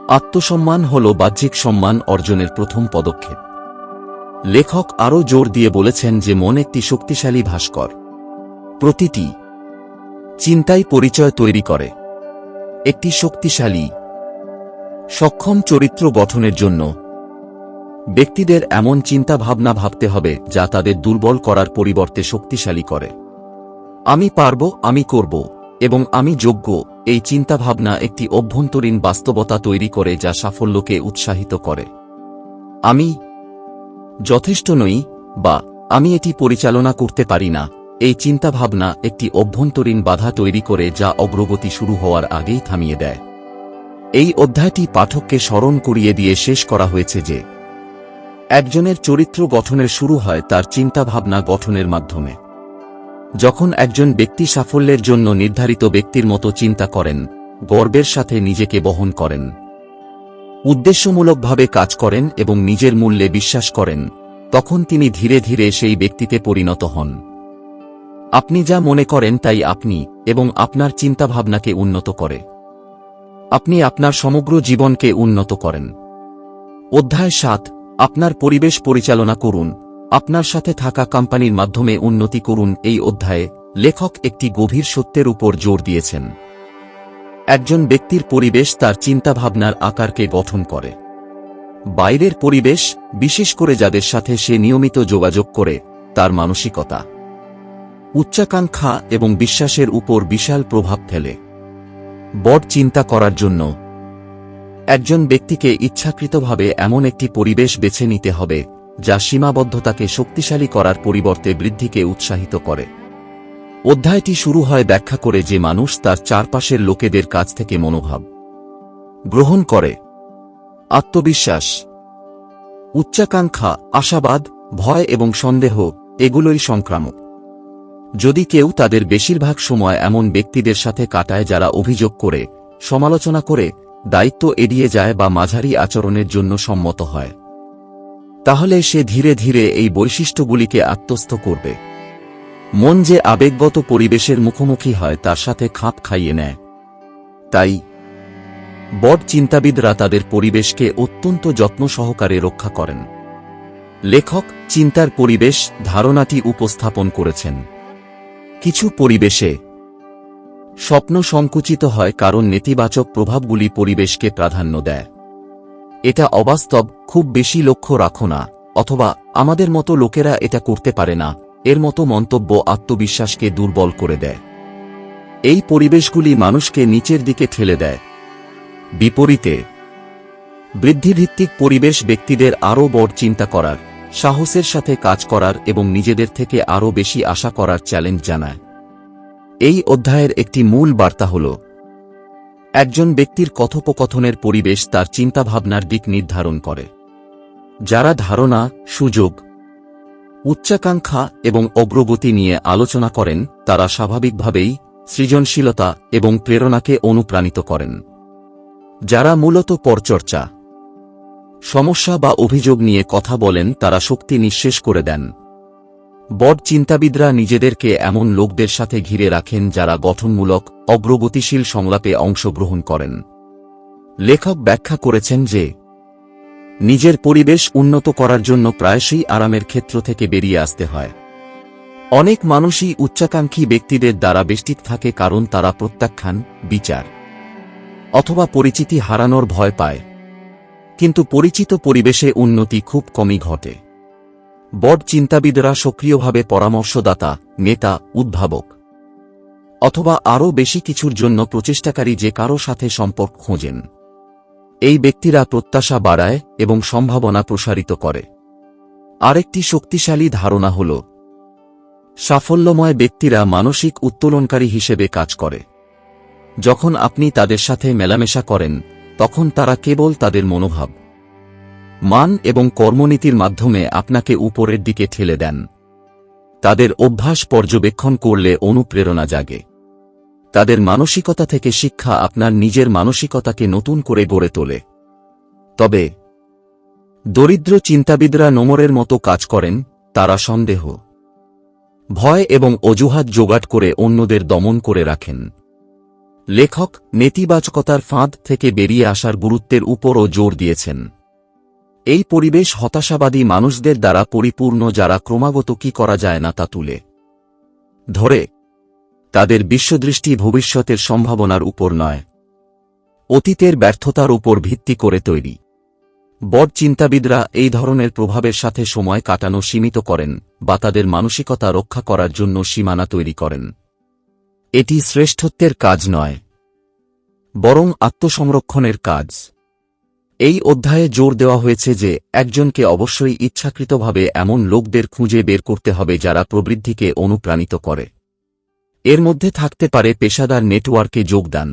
আত্মসম্মান হল বাহ্যিক সম্মান অর্জনের প্রথম পদক্ষেপ। লেখক আরও জোর দিয়ে বলেছেন যে মন একটি শক্তিশালী ভাস্কর। প্রতিটি চিন্তাই পরিচয় তৈরি করে। একটি শক্তিশালী, সক্ষম চরিত্র গঠনের জন্য ব্যক্তিদের এমন চিন্তা ভাবনা ভাবতে হবে যা তাদের দুর্বল করার পরিবর্তে শক্তিশালী করে। আমি পারব, আমি করব এবং আমি যোগ্য, এই চিন্তাভাবনা একটি অভ্যন্তরীণ বাস্তবতা তৈরি করে যা সাফল্যকে উৎসাহিত করে। আমি যথেষ্ট নই বা আমি এটি পরিচালনা করতে পারি না, এই চিন্তাভাবনা একটি অভ্যন্তরীণ বাধা তৈরি করে যা অগ্রগতি শুরু হওয়ার আগেই থামিয়ে দেয়। এই অধ্যায়টি পাঠককে স্মরণ করিয়ে দিয়ে শেষ করা হয়েছে যে একজনের চরিত্র গঠনের শুরু হয় তার চিন্তাভাবনা গঠনের মাধ্যমে। যখন একজন ব্যক্তি সাফল্যের জন্য নির্ধারিত ব্যক্তির মতো চিন্তা করেন, গর্বের সাথে নিজেকে বহন করেন, উদ্দেশ্যমূলকভাবে কাজ করেন এবং নিজের মূল্যে বিশ্বাস করেন, তখন তিনি ধীরে ধীরে সেই ব্যক্তিতে পরিণত হন। আপনি যা মনে করেন তাই আপনি এবং আপনার চিন্তাভাবনাকে উন্নত করে। আপনি আপনার সমগ্র জীবনকে উন্নত করেন। অধ্যায় 7, আপনার পরিবেশ পরিচালনা করুন, আপনার সাথে থাকা কোম্পানির মাধ্যমে উন্নতি করুন। এই অধ্যায়ে লেখক একটি গভীর সত্যের উপর জোর দিয়েছেন। একজন ব্যক্তির পরিবেশ তার চিন্তাভাবনার আকারকে গঠন করে। বাইরের পরিবেশ, বিশেষ করে যাদের সাথে সে নিয়মিত যোগাযোগ করে, তার মানসিকতা, উচ্চাকাঙ্ক্ষা এবং বিশ্বাসের উপর বিশাল প্রভাব ফেলে। বড় চিন্তা করার জন্য একজন ব্যক্তিকে ইচ্ছাকৃতভাবে এমন একটি পরিবেশ বেছে নিতে হবে যা সীমাবদ্ধতাকে শক্তিশালী করার পরিবর্তে বৃদ্ধিকে উৎসাহিত করে। অধ্যায়টি শুরু হয় ব্যাখ্যা করে যে মানুষ তার চারপাশের লোকেদের কাছ থেকে মনোভাব গ্রহণ করে। আত্মবিশ্বাস, উচ্চাকাঙ্ক্ষা, আশাবাদ, ভয় এবং সন্দেহ এগুলোই সংক্রামক। যদি কেউ তাদের বেশিরভাগ সময় এমন ব্যক্তিদের সাথে কাটায় যারা অভিযোগ করে, সমালোচনা করে, দায়িত্ব এড়িয়ে যায় বা মাঝারি আচরণের জন্য সম্মত হয়, তাহলে সে ধীরে ধীরে এই বৈশিষ্ট্যগুলিকে আত্মস্থ করবে। মন যে আবেগগত পরিবেশের মুখোমুখি হয় তার সাথে খাপ খাইয়ে নেয়। তাই বড় চিন্তাবিদরা তাদের পরিবেশকে অত্যন্ত যত্ন সহকারে রক্ষা করেন। লেখক চিন্তার পরিবেশ ধারণাটি উপস্থাপন করেছেন। কিছু পরিবেশে স্বপ্ন সংকুচিত হয় কারণ নেতিবাচক প্রভাবগুলি পরিবেশকে প্রাধান্য দেয়। এটা অবাস্তব, খুব বেশি লক্ষ্য রাখো না, অথবা আমাদের মতো লোকেরা এটা করতে পারে না, এর মতো মন্তব্য আত্মবিশ্বাসকে দুর্বল করে দেয়। এই পরিবেশগুলি মানুষকে নিচের দিকে ঠেলে দেয়। বিপরীতে বৃদ্ধিভিত্তিক পরিবেশ ব্যক্তিদের আরও বড় চিন্তা করার, সাহসের সাথে কাজ করার এবং নিজেদের থেকে আরও বেশি আশা করার চ্যালেঞ্জ জানায়। এই অধ্যায়ের একটি মূল বার্তা হল, একজন ব্যক্তির কথোপকথনের পরিবেশ তার চিন্তাভাবনার দিক নির্ধারণ করে। যারা ধারণা, সুযোগ, উচ্চাকাঙ্ক্ষা এবং অগ্রগতি নিয়ে আলোচনা করেন তারা স্বাভাবিকভাবেই সৃজনশীলতা এবং প্রেরণাকে অনুপ্রাণিত করেন। যারা মূলত পরচর্চা, সমস্যা বা অভিযোগ নিয়ে কথা বলেন তারা শক্তি নিঃশেষ করে দেন। বড় চিন্তাবিদরা নিজেদেরকে এমন লোকদের সাথে ঘিরে রাখেন যারা গঠনমূলক, অগ্রগতিশীল সংলাপে অংশগ্রহণ করেন। লেখক ব্যাখ্যা করেছেন যে নিজের পরিবেশ উন্নত করার জন্য প্রায়শই আরামের ক্ষেত্র থেকে বেরিয়ে আসতে হয়। অনেক মানুষই উচ্চাকাঙ্ক্ষী ব্যক্তিদের দ্বারা বেষ্টিত থাকে কারণ তারা প্রত্যাখ্যান, বিচার অথবা পরিচিতি হারানোর ভয় পায়। কিন্তু পরিচিত পরিবেশে উন্নতি খুব কমই ঘটে। বড় চিন্তাবিদরা সক্রিয়ভাবে পরামর্শদাতা, নেতা, উদ্ভাবক অথবা আরও বেশি কিছুর জন্য প্রচেষ্টাকারী যে কারো সাথে সম্পর্ক খোঁজেন। এই ব্যক্তিরা প্রত্যাশা বাড়ায় এবং সম্ভাবনা প্রসারিত করে। আরেকটি শক্তিশালী ধারণা হল, সাফল্যময় ব্যক্তিরা মানসিক উত্তোলনকারী হিসেবে কাজ করে। যখন আপনি তাদের সাথে মেলামেশা করেন তখন তারা কেবল তাদের মনোভাব, মান এবং কর্মনীতির মাধ্যমে আপনাকে উপরের দিকে ঠেলে দেন। তাদের অভ্যাস পর্যবেক্ষণ করলে অনুপ্রেরণা জাগে। তাদের মানসিকতা থেকে শিক্ষা আপনার নিজের মানসিকতাকে নতুন করে গড়ে তোলে। তবে দরিদ্র চিন্তাবিদরা নোমরের মতো কাজ করেন। তারা সন্দেহ, ভয় এবং অজুহাত জোগাড় করে অন্যদের দমন করে রাখেন। লেখক নেতিবাচকতার ফাঁদ থেকে বেরিয়ে আসার গুরুত্বের উপরও জোর দিয়েছেন। এই পরিবেশ হতাশাবাদী মানুষদের দ্বারা পরিপূর্ণ যারা ক্রমাগত কি করা যায় না তা তুলে ধরে। তাদের বিশ্বদৃষ্টি ভবিষ্যতের সম্ভাবনার উপর নয়, অতীতের ব্যর্থতার উপর ভিত্তি করে তৈরি। বড় চিন্তাবিদরা এই ধরনের প্রভাবের সাথে সময় কাটানো সীমিত করেন বা তাদের মানসিকতা রক্ষা করার জন্য সীমানা তৈরি করেন। এটি শ্রেষ্ঠত্বের কাজ নয়, বরং আত্মসংরক্ষণের কাজ। এই অধ্যায়ে জোর দেওয়া হয়েছে যে একজনকে অবশ্যই ইচ্ছাকৃতভাবে এমন লোকদের খুঁজে বের করতে হবে যারা প্রবৃদ্ধিকে অনুপ্রাণিত করে। এর মধ্যে থাকতে পারে পেশাদার নেটওয়ার্কে যোগদান,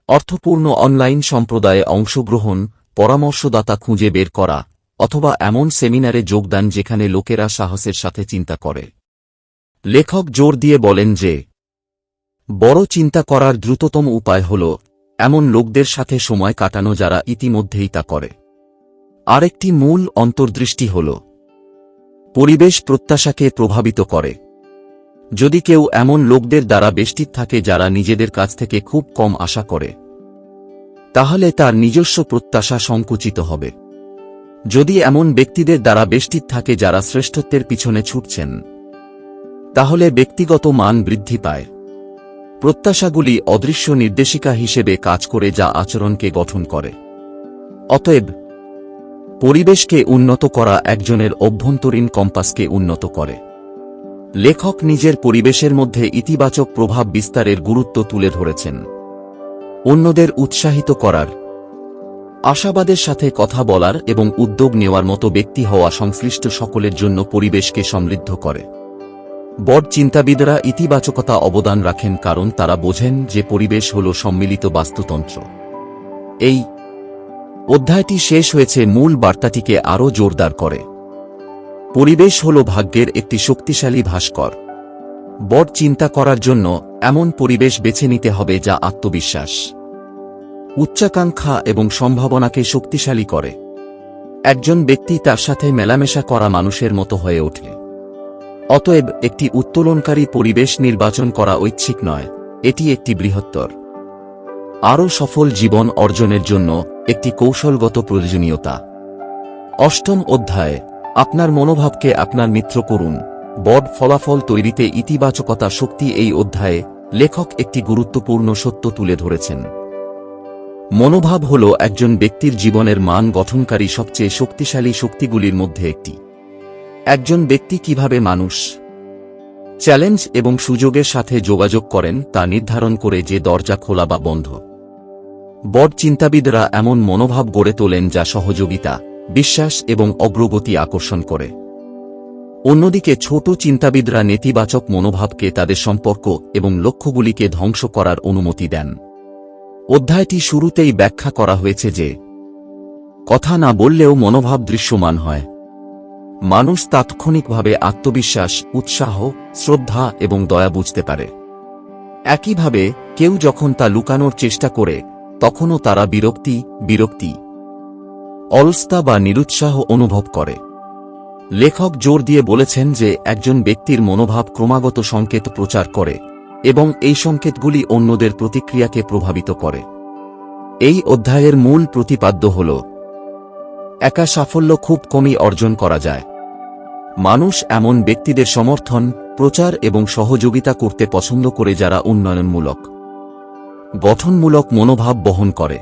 অর্থপূর্ণ অনলাইন সম্প্রদায়ে অংশগ্রহণ, পরামর্শদাতা খুঁজে বের করা, অথবা এমন সেমিনারে যোগদান যেখানে লোকেরা সাহসের সাথে চিন্তা করে। লেখক জোর দিয়ে বলেন যে বড় চিন্তা করার দ্রুততম উপায় হল এমন লোকদের সাথে সময় কাটানো যারা ইতিমধ্যেই তা করে। আরেকটি মূল অন্তর্দৃষ্টি হল পরিবেশ প্রত্যাশাকে প্রভাবিত করে। যদি কেউ এমন লোকদের দ্বারা বেষ্টিত থাকে যারা নিজেদের কাছ থেকে খুব কম আশা করে, তাহলে তার নিজস্ব প্রত্যাশা সংকুচিত হবে। যদি এমন ব্যক্তিদের দ্বারা বেষ্টিত থাকে যারা শ্রেষ্ঠত্বের পিছনে ছুটছেন, তাহলে ব্যক্তিগত মান বৃদ্ধি পায়। প্রত্যাশাগুলি অদৃশ্য নির্দেশিকা হিসেবে কাজ করে যা আচরণকে গঠন করে। অতএব পরিবেশকে উন্নত করা একজনের অভ্যন্তরীণ কম্পাসকে উন্নত করে। লেখক নিজের পরিবেশের মধ্যে ইতিবাচক প্রভাব বিস্তারের গুরুত্ব তুলে ধরেছেন। অন্যদের উৎসাহিত করার, আশাবাদের সাথে কথা বলার এবং উদ্যোগ নেওয়ার মতো ব্যক্তি হওয়া সংশ্লিষ্ট সকলের জন্য পরিবেশকে সমৃদ্ধ করে। বড় চিন্তাবিদরা ইতিবাচকতা অবদান রাখেন কারণ তারা বোঝেন যে পরিবেশ হল সম্মিলিত বাস্তুতন্ত্র। এই অধ্যায়টি শেষ হয়েছে মূল বার্তাটিকে আরও জোরদার করে। পরিবেশ হল ভাগ্যের একটি শক্তিশালী ভাস্কর। বড় চিন্তা করার জন্য এমন পরিবেশ বেছে নিতে হবে যা আত্মবিশ্বাস, উচ্চাকাঙ্ক্ষা এবং সম্ভাবনাকে শক্তিশালী করে। একজন ব্যক্তি তার সাথে মেলামেশা করা মানুষের মতো হয়ে ওঠে। অতএব একটি উত্তোলনকারী পরিবেশ নির্বাচন করা ঐচ্ছিক নয়, এটি একটি বৃহত্তর, আরও সফল জীবন অর্জনের জন্য একটি কৌশলগত প্রয়োজনীয়তা। অষ্টম অধ্যায় আপনার মনোভাবকে আপনার মিত্র করুন। বড় ফলাফল তৈরিতে ইতিবাচকতা শক্তি। এই অধ্যায়ে লেখক একটি গুরুত্বপূর্ণ সত্য তুলে ধরেছেন। মনোভাব হল একজন ব্যক্তির জীবনের মান গঠনকারী সবচেয়ে শক্তিশালী শক্তিগুলির মধ্যে একটি। একজন ব্যক্তি কিভাবে মানুষ, চ্যালেঞ্জ এবং সুযোগের সাথে যোগাযোগ করেন তা নির্ধারণ করে যে দরজা খোলা বা বন্ধ। বড় চিন্তাবিদরা এমন মনোভাব গড়ে তোলেন যা সহযোগিতা, বিশ্বাস এবং অগ্রগতি আকর্ষণ করে। অন্যদিকে ছোট চিন্তাবিদরা নেতিবাচক মনোভাবকে তাদের সম্পর্ক এবং লক্ষ্যগুলিকে ধ্বংস করার অনুমতি দেন। অধ্যায়টি শুরুতেই ব্যাখ্যা করা হয়েছে যে কথা না বললেও মনোভাব দৃশ্যমান হয়। মানুষ তাৎক্ষণিকভাবে আত্মবিশ্বাস, উৎসাহ, শ্রদ্ধা এবং দয়া বুঝতে পারে। একইভাবে কেউ যখন তা লুকানোর চেষ্টা করে তখনও তারা বিরক্তি, অলসতা বা নিরুৎসাহ অনুভব করে। লেখক জোর দিয়ে বলেছেন যে একজন ব্যক্তির মনোভাব ক্রমাগত সংকেত প্রচার করে এবং এই সংকেতগুলি অন্যদের প্রতিক্রিয়াকে প্রভাবিত করে। এই অধ্যায়ের মূল প্রতিপাদ্য হল একা সাফল্য খুব কমই অর্জন করা যায়। মানুষ এমন ব্যক্তিদের সমর্থন, প্রচার এবং সহযোগিতা করতে পছন্দ করে যারা উন্নয়নমূলক, গঠনমূলক মনোভাব বহন করে।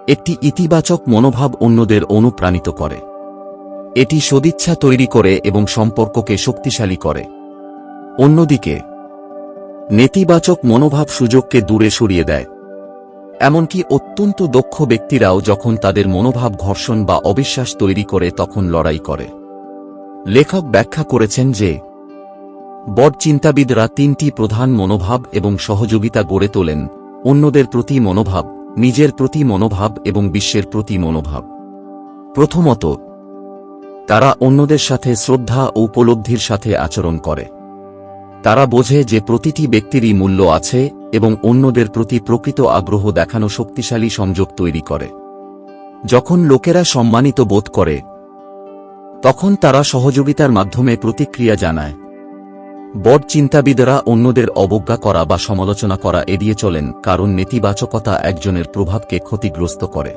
একটি ইতিবাচক মনোভাব অন্যদের অনুপ্রাণিত করে। এটি সদিচ্ছা তৈরি করে এবং সম্পর্ককে শক্তিশালী করে। অন্যদিকে নেতিবাচক মনোভাব সুযোগকে দূরে সরিয়ে দেয়। এমনকি অত্যন্ত দক্ষ ব্যক্তিরাও যখন তাদের মনোভাব ঘর্ষণ বা অবিশ্বাস তৈরি করে তখন লড়াই করে। লেখক ব্যাখ্যা করেছেন যে বড় চিন্তাবিদরা তিনটি প্রধান মনোভাব এবং সহযোগিতা গড়ে তোলেন: অন্যদের প্রতি মনোভাব, নিজের প্রতি মনোভাব এবং বিশ্বের প্রতি মনোভাব। প্রথমত, তারা অন্যদের সাথে শ্রদ্ধা ও উপলব্ধির সাথে আচরণ করে। তারা বোঝে যে প্রতিটি ব্যক্তিরই মূল্য আছে এবং অন্যদের প্রতি প্রকৃত আগ্রহ দেখানো শক্তিশালী সংযোগ তৈরি করে। যখন লোকেরা সম্মানিত বোধ করে তখন তারা সহযোগিতার মাধ্যমে প্রতিক্রিয়া জানায়। বড় চিন্তাবিদেরা অন্যদের অবজ্ঞা করা বা সমালোচনা করা এড়িয়ে চলেন, কারণ নেতিবাচকতা একজনের প্রভাবকে ক্ষতিগ্রস্ত করে।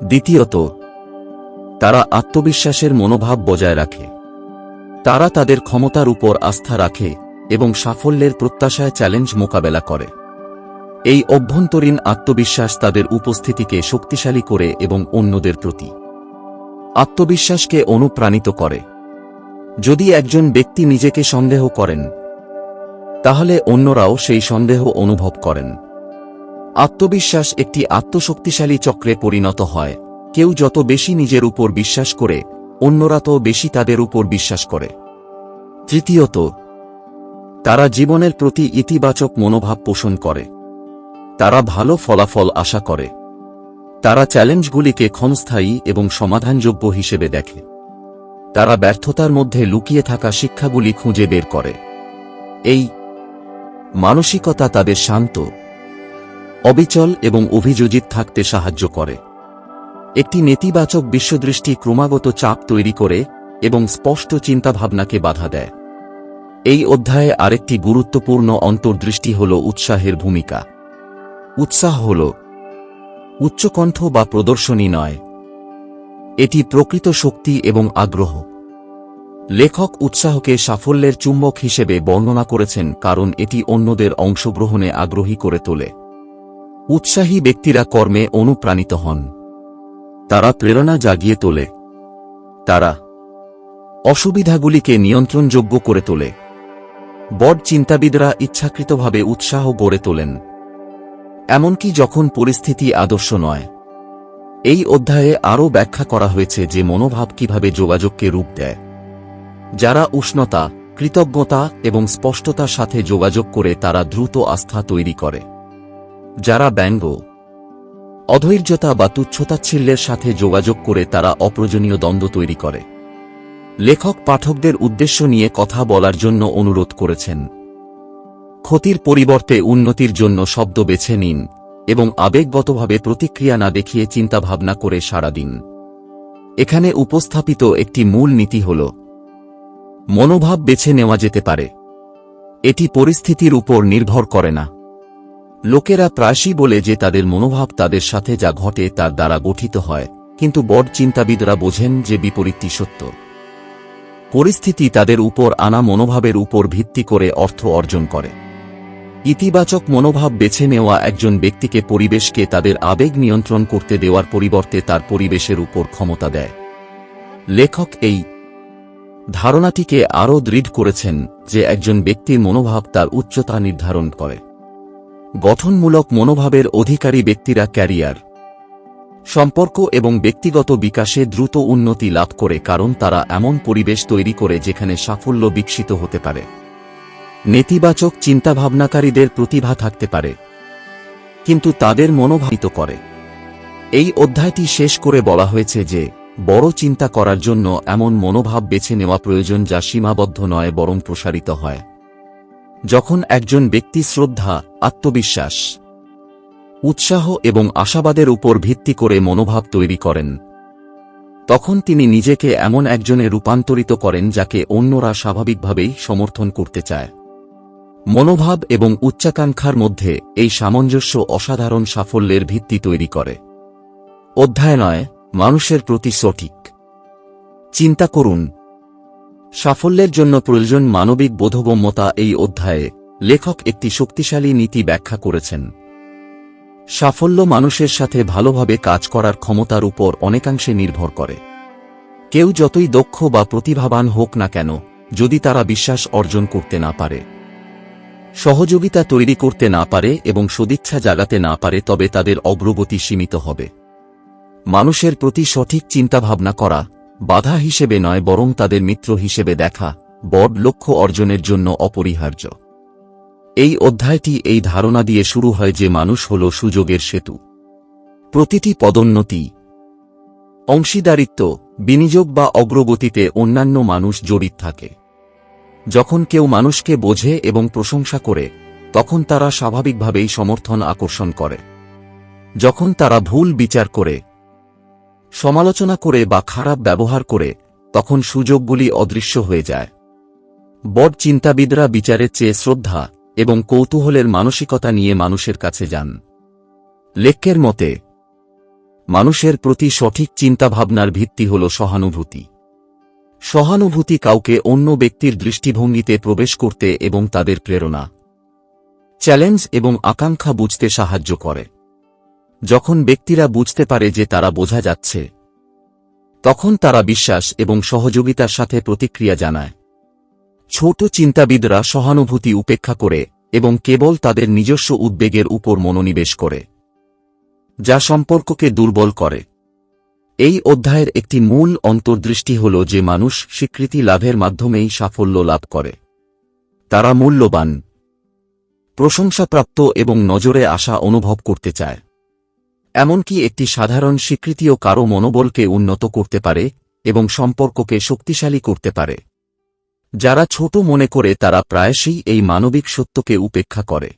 দ্বিতীয়ত, তারা আত্মবিশ্বাসের মনোভাব বজায় রাখে। তারা তাদের ক্ষমতার উপর আস্থা রাখে এবং সাফল্যের প্রত্যাশায় চ্যালেঞ্জ মোকাবেলা করে। এই অভ্যন্তরীণ আত্মবিশ্বাস তাদের উপস্থিতিকে শক্তিশালী করে এবং অন্যদের প্রতি আত্মবিশ্বাসকে অনুপ্রাণিত করে। যদি একজন ব্যক্তি নিজেকে সন্দেহ করেন, তাহলে অন্যরাও সেই সন্দেহ অনুভব করেন। আত্মবিশ্বাস একটি আত্মশক্তিশালী চক্রে পরিণত হয়। কেউ যত বেশি নিজের উপর বিশ্বাস করে, অন্যরা তো বেশি তাদের উপর বিশ্বাস করে। তৃতীয়ত, তারা জীবনের প্রতি ইতিবাচক মনোভাব পোষণ করে। তারা ভালো ফলাফল আশা করে। তারা চ্যালেঞ্জগুলিকে ক্ষণস্থায়ী এবং সমাধানযোগ্য হিসেবে দেখে। তারা ব্যর্থতার মধ্যে লুকিয়ে থাকা শিক্ষাগুলি খুঁজে বের করে। এই মানসিকতা তাদের শান্ত, অবিচল এবং অভিযোজিত থাকতে সাহায্য করে। একটি নেতিবাচক বিশ্বদৃষ্টি ক্রমাগত চাপ তৈরি করে এবং স্পষ্ট চিন্তাভাবনাকে বাধা দেয়। এই অধ্যায়ে আরেকটি গুরুত্বপূর্ণ অন্তর্দৃষ্টি হল উৎসাহের ভূমিকা। উৎসাহ হল উচ্চকণ্ঠ বা প্রদর্শনী নয়, এটি প্রকৃত শক্তি এবং আগ্রহ। লেখক উৎসাহকে সাফল্যের চুম্বক হিসেবে বর্ণনা করেছেন, কারণ এটি অন্যদের অংশগ্রহণে আগ্রহী করে তোলে। উৎসাহী ব্যক্তিরা কর্মে অনুপ্রাণিত হন। তারা প্রেরণা জাগিয়ে তোলে। তারা অসুবিধাগুলিকে নিয়ন্ত্রণযোগ্য করে তোলে। বড় চিন্তাবিদরা ইচ্ছাকৃতভাবে উৎসাহ গড়ে তোলেন, এমনকি যখন পরিস্থিতি আদর্শ নয়। এই অধ্যায়ে আরও ব্যাখ্যা করা হয়েছে যে মনোভাব কিভাবে যোগাযোগকে রূপ দেয়। যারা উষ্ণতা, কৃতজ্ঞতা এবং স্পষ্টতার সাথে যোগাযোগ করে তারা দ্রুত আস্থা তৈরি করে। যারা ব্যঙ্গ, অধৈর্যতা বা তুচ্ছতাচ্ছিল্যের সাথে যোগাযোগ করে তারা অপ্রয়োজনীয় দ্বন্দ্ব তৈরি করে। লেখক পাঠকদের উদ্দেশ্য নিয়ে কথা বলার জন্য অনুরোধ করেছেন। ক্ষতির পরিবর্তে উন্নতির জন্য শব্দ বেছে নিন এবং আবেগগতভাবে প্রতিক্রিয়া না দেখিয়ে চিন্তাভাবনা করে সাড়া দিন। এখানে উপস্থাপিত একটি মূল নীতি হল, মনোভাব বেছে নেওয়া যেতে পারে, এটি পরিস্থিতির উপর নির্ভর করে না। লোকেরা প্রায়শই বলে যে তাদের মনোভাব তাদের সাথে যা ঘটে তার দ্বারা গঠিত হয়, কিন্তু বড় চিন্তাবিদরা বোঝেন যে বিপরীতটি সত্য। পরিস্থিতি তাদের উপর আনা মনোভাবের উপর ভিত্তি করে অর্থ অর্জন করে। ইতিবাচক মনোভাব বেছে নেওয়া একজন ব্যক্তিকে পরিবেশকে তাদের আবেগ নিয়ন্ত্রণ করতে দেওয়ার পরিবর্তে তার পরিবেশের উপর ক্ষমতা দেয়। লেখক এই ধারণাটিকে আরও দৃঢ় করেছেন যে একজন ব্যক্তির মনোভাব তার উচ্চতা নির্ধারণ করে। গঠনমূলক মনোভাবের অধিকারী ব্যক্তিরা ক্যারিয়ার, সম্পর্ক এবং ব্যক্তিগত বিকাশে দ্রুত উন্নতি লাভ করে, কারণ তারা এমন পরিবেশ তৈরি করে যেখানে সাফল্য বিকশিত হতে পারে। নেতিবাচক চিন্তাভাবনাকারীদের প্রতিভা থাকতে পারে, কিন্তু তাদের মনোভাবিত করে। এই অধ্যায়টি শেষ করে বলা হয়েছে যে বড় চিন্তা করার জন্য এমন মনোভাব বেছে নেওয়া প্রয়োজন যা সীমাবদ্ধ নয় বরং প্রসারিত হয়। যখন একজন ব্যক্তি শ্রদ্ধা, আত্মবিশ্বাস, উৎসাহ এবং আশাবাদের উপর ভিত্তি করে মনোভাব তৈরি করেন, তখন তিনি নিজেকে এমন একজনে রূপান্তরিত করেন যাকে অন্যরা স্বাভাবিকভাবেই সমর্থন করতে চায়। মনোভাব এবং উচ্চাকাঙ্ক্ষার মধ্যে এই সামঞ্জস্য অসাধারণ সাফল্যের ভিত্তি তৈরি করে। অধ্যায় নয়, মানুষের প্রতি সঠিক চিন্তা করুন। সাফল্যের জন্য প্রয়োজন মানবিক বোধগম্যতা। এই অধ্যায়ে লেখক একটি শক্তিশালী নীতি ব্যাখ্যা করেছেন। সাফল্য মানুষের সাথে ভালোভাবে কাজ করার ক্ষমতার উপর অনেকাংশে নির্ভর করে। কেউ যতই দক্ষ বা প্রতিভাবান হোক না কেন, যদি তারা বিশ্বাস অর্জন করতে না পারে, সহযোগিতা তৈরি করতে না পারে এবং সদিচ্ছা জাগাতে না পারে, তবে তাদের অগ্রগতি সীমিত হবে। মানুষের প্রতি সঠিক চিন্তাভাবনা করা বাধা হিসেবে নয় বরং তাদের মিত্র হিসেবে দেখা বড় লক্ষ্য অর্জনের জন্য অপরিহার্য। এই অধ্যায়টি এই ধারণা দিয়ে শুরু হয় যে মানুষ হল সুযোগের সেতু। প্রতিটি পদোন্নতি, অংশীদারিত্ব, বিনিয়োগ বা অগ্রগতিতে অন্যান্য মানুষ জড়িত থাকে। যখন কেউ মানুষকে বোঝে এবং প্রশংসা করে, তখন তারা স্বাভাবিকভাবেই সমর্থন আকর্ষণ করে। যখন তারা ভুল বিচার করে, সমালোচনা করে বা খারাপ ব্যবহার করে, তখন সুযোগগুলি অদৃশ্য হয়ে যায়। বড় চিন্তাবিদরা বিচারের চেয়ে শ্রদ্ধা এবং কৌতূহলের মানসিকতা নিয়ে মানুষের কাছে যান। লেখকের মতে মানুষের প্রতি সঠিক চিন্তাভাবনার ভিত্তি হল সহানুভূতি। সহানুভূতি কাউকে অন্য ব্যক্তির দৃষ্টিভঙ্গিতে প্রবেশ করতে এবং তাদের প্রেরণা, চ্যালেঞ্জ এবং আকাঙ্ক্ষা বুঝতে সাহায্য করে। যখন ব্যক্তিরা বুঝতে পারে যে তারা বোঝা যাচ্ছে, তখন তারা বিশ্বাস এবং সহযোগিতার সাথে প্রতিক্রিয়া জানায়। ছোট চিন্তাবিদরা সহানুভূতি উপেক্ষা করে এবং কেবল তাদের নিজস্ব উদ্বেগের উপর মনোনিবেশ করে, যা সম্পর্ককে দুর্বল করে। এই অধ্যায়ের একটি মূল অন্তর্দৃষ্টি হল যে মানুষ স্বীকৃতি লাভের মাধ্যমেই সাফল্য লাভ করে। তারা মূল্যবান, প্রশংসাপ্রাপ্ত এবং নজরে আসা অনুভব করতে চায়। এমনকি একটি সাধারণ স্বীকৃতিও কারও মনোবলকে উন্নত করতে পারে এবং সম্পর্ককে শক্তিশালী করতে পারে। যারা ছোট মনে করে তারা প্রায়শই এই মানবিক সত্যকে উপেক্ষা করে।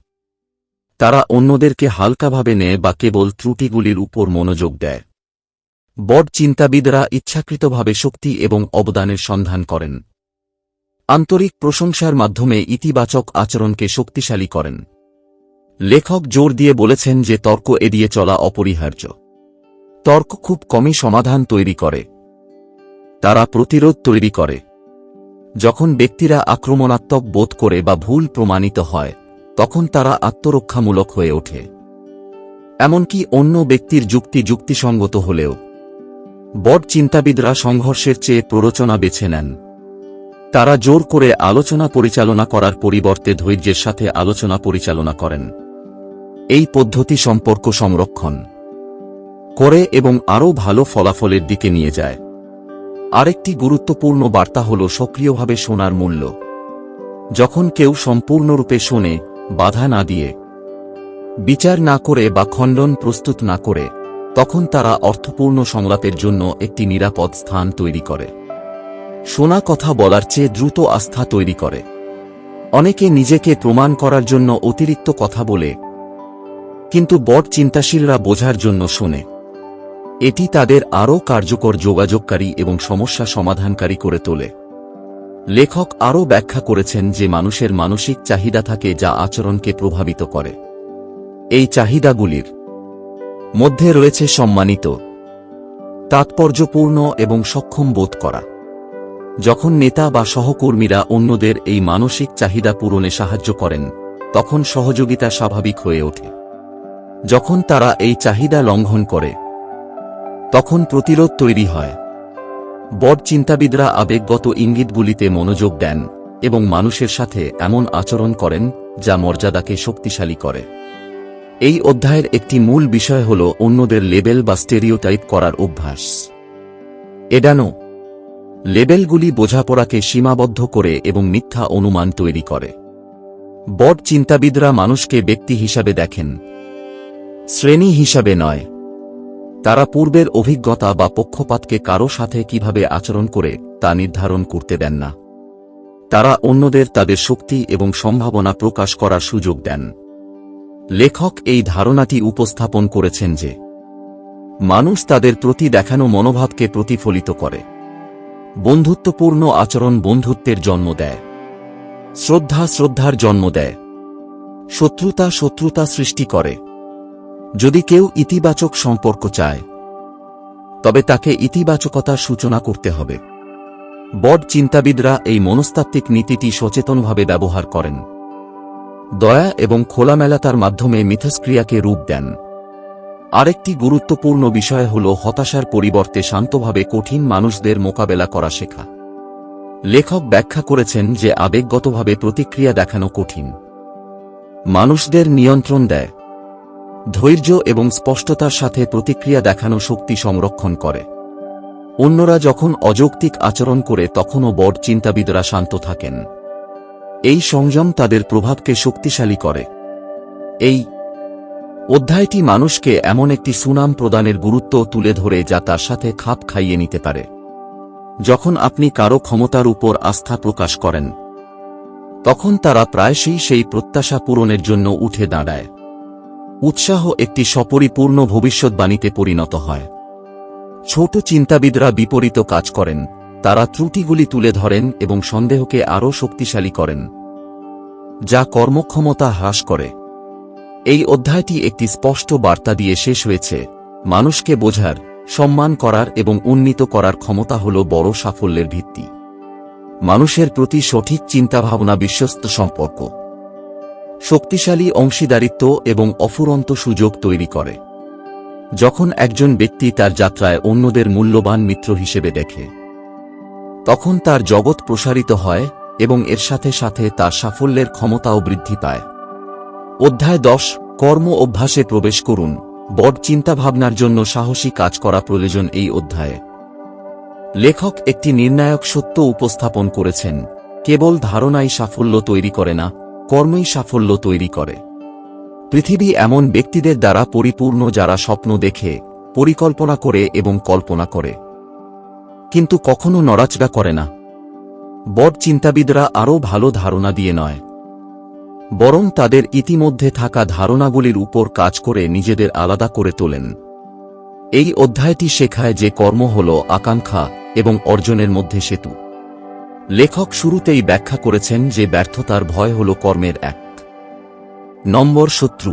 তারা অন্যদেরকে হালকাভাবে নেয় বা কেবল ত্রুটিগুলির উপর মনোযোগ দেয়। বড় চিন্তাবিদরা ইচ্ছাকৃতভাবে শক্তি এবং অবদানের সন্ধান করেন। আন্তরিক প্রশংসার মাধ্যমে ইতিবাচক আচরণকে শক্তিশালী করেন। লেখক জোর দিয়ে বলেছেন যে তর্ক এড়িয়ে চলা অপরিহার্য। তর্ক খুব কমই সমাধান তৈরি করে, তারা প্রতিরোধ তৈরি করে। যখন ব্যক্তিরা আক্রমণাত্মক বোধ করে বা ভুল প্রমাণিত হয়, তখন তারা আত্মরক্ষামূলক হয়ে ওঠে। এমনকি অন্য ব্যক্তির যুক্তি যুক্তিসঙ্গত হলেও। বড় চিন্তাবিদরা সংঘর্ষের চেয়ে প্ররোচনা বেছে নেন। তারা জোর করে আলোচনা পরিচালনা করার পরিবর্তে ধৈর্যের সাথে আলোচনা পরিচালনা করেন। এই পদ্ধতি সম্পর্ক সংরক্ষণ করে এবং আরও ভালো ফলাফলের দিকে নিয়ে যায়। আরেকটি গুরুত্বপূর্ণ বার্তা হল সক্রিয়ভাবে শোনার মূল্য। যখন কেউ সম্পূর্ণরূপে শোনে, বাধা না দিয়ে, বিচার না করে বা খণ্ডন প্রস্তুত না করে, তখন তারা অর্থপূর্ণ সংলাপের জন্য একটি নিরাপদ স্থান তৈরি করে। শোনা কথা বলার চেয়ে দ্রুত আস্থা তৈরি করে। অনেকে নিজেকে প্রমাণ করার জন্য অতিরিক্ত কথা বলে, কিন্তু বড় চিন্তাশীলরা বোঝার জন্য শোনে। এটি তাদের আরও কার্যকর যোগাযোগকারী এবং সমস্যা সমাধানকারী করে তোলে। লেখক আরও ব্যাখ্যা করেছেন যে মানুষের মানসিক চাহিদা থাকে যা আচরণকে প্রভাবিত করে। এই চাহিদাগুলির মধ্যে রয়েছে সম্মানিত, তাৎপর্যপূর্ণ এবং সক্ষম বোধ করা। যখন নেতা বা সহকর্মীরা অন্যদের এই মানসিক চাহিদা পূরণে সাহায্য করেন, তখন সহযোগিতা স্বাভাবিক হয়ে ওঠে। যখন তারা এই চাহিদা লঙ্ঘন করে, তখন প্রতিরোধ তৈরি হয়। বড় চিন্তাবিদরা আবেগগত ইঙ্গিতগুলিতে মনোযোগ দেন এবং মানুষের সাথে এমন আচরণ করেন যা মর্যাদাকে শক্তিশালী করে। এই অধ্যায়ের একটি মূল বিষয় হল অন্যদের লেবেল বা স্টেরিওটাইপ করার অভ্যাস এড়ানো। লেবেলগুলি বোঝাপড়াকে সীমাবদ্ধ করে এবং মিথ্যা অনুমান তৈরি করে। বড় চিন্তাবিদরা মানুষকে ব্যক্তি হিসাবে দেখেন, শ্রেণী হিসাবে নয়। তারা পূর্বের অভিজ্ঞতা বা পক্ষপাতকে কারো সাথে কিভাবে আচরণ করে তা নির্ধারণ করতে দেন না। তারা অন্যদের তাদের শক্তি এবং সম্ভাবনা প্রকাশ করার সুযোগ দেন। লেখক এই ধারণাটি উপস্থাপন করেছেন যে মানুষ তাদের প্রতি দেখানো মনোভাবকে প্রতিফলিত করে। বন্ধুত্বপূর্ণ আচরণ বন্ধুত্বের জন্ম দেয়, শ্রদ্ধা শ্রদ্ধার জন্ম দেয়, শত্রুতা শত্রুতা সৃষ্টি করে। যদি কেউ ইতিবাচক সম্পর্ক চায়, তবে তাকে ইতিবাচকতার সূচনা করতে হবে। বড় চিন্তাবিদরা এই মনস্তাত্ত্বিক নীতিটি সচেতনভাবে ব্যবহার করেন। দয়া এবং খোলামেলাতার মাধ্যমে মিথস্ক্রিয়াকে রূপ দেন। আরেকটি গুরুত্বপূর্ণ বিষয় হল হতাশার পরিবর্তে শান্তভাবে কঠিন মানুষদের মোকাবেলা করা শেখা। লেখক ব্যাখ্যা করেছেন যে আবেগগতভাবে প্রতিক্রিয়া দেখানো কঠিন মানুষদের নিয়ন্ত্রণ দেয়। ধৈর্য এবং স্পষ্টতার সাথে প্রতিক্রিয়া দেখানো শক্তি সংরক্ষণ করে। অন্যরা যখন অযৌক্তিক আচরণ করে তখনও বড় চিন্তাবিদরা শান্ত থাকেন। এই সংযম তাদের প্রভাবকে শক্তিশালী করে। এই অধ্যায়টি মানুষকে এমন একটি সুনাম প্রদানের গুরুত্ব তুলে ধরে যা তার সাথে খাপ খাইয়ে নিতে পারে। যখন আপনি কারো ক্ষমতার উপর আস্থা প্রকাশ করেন, তখন তারা প্রায়শই সেই প্রত্যাশা পূরণের জন্য উঠে দাঁড়ায়। উৎসাহ একটি সপরিপূর্ণ ভবিষ্যৎবাণীতে পরিণত হয়। ছোট চিন্তাবিদরা বিপরীত কাজ করেন, তারা ত্রুটিগুলি তুলে ধরেন এবং সন্দেহকে আরও শক্তিশালী করেন, যা কর্মক্ষমতা হ্রাস করে। এই অধ্যায়টি একটি স্পষ্ট বার্তা দিয়ে শেষ হয়েছে: মানুষকে বোঝার, সম্মান করার এবং উন্নীত করার ক্ষমতা হল বড় সাফল্যের ভিত্তি। মানুষের প্রতি সঠিক চিন্তাভাবনা বিশ্বস্ত সম্পর্ক, শক্তিশালী অংশীদারিত্ব এবং অফুরন্ত সুযোগ তৈরি করে। যখন একজন ব্যক্তি তার যাত্রায় অন্যদের মূল্যবান মিত্র হিসেবে দেখে, তখন তার জগৎ প্রসারিত হয় এবং এর সাথে সাথে তার সাফল্যের ক্ষমতাও বৃদ্ধি পায়। অধ্যায় 10, কর্ম অভ্যাসে প্রবেশ করুন। বড় চিন্তাভাবনার জন্য সাহসী কাজ করা প্রয়োজন। এই অধ্যায়ে লেখক একটি নির্ণায়ক সত্য উপস্থাপন করেছেন: কেবল ধারণাই সাফল্য তৈরি করে না, কর্মই সাফল্য তৈরি করে। পৃথিবী এমন ব্যক্তিদের দ্বারা পরিপূর্ণ যারা স্বপ্ন দেখে, পরিকল্পনা করে এবং কল্পনা করে, কিন্তু কখনো নড়াচড়া করে না। বড় চিন্তাবিদরা আরও ভালো ধারণা দিয়ে নয়, বরং তাদের ইতিমধ্যে থাকা ধারণাগুলির উপর কাজ করে নিজেদের আলাদা করে তোলেন। এই অধ্যায়টি শেখায় যে কর্ম হল আকাঙ্ক্ষা এবং অর্জনের মধ্যে সেতু। লেখক শুরুতেই ব্যাখ্যা করেছেন যে ব্যর্থতার ভয় হল কর্মের এক নম্বর শত্রু।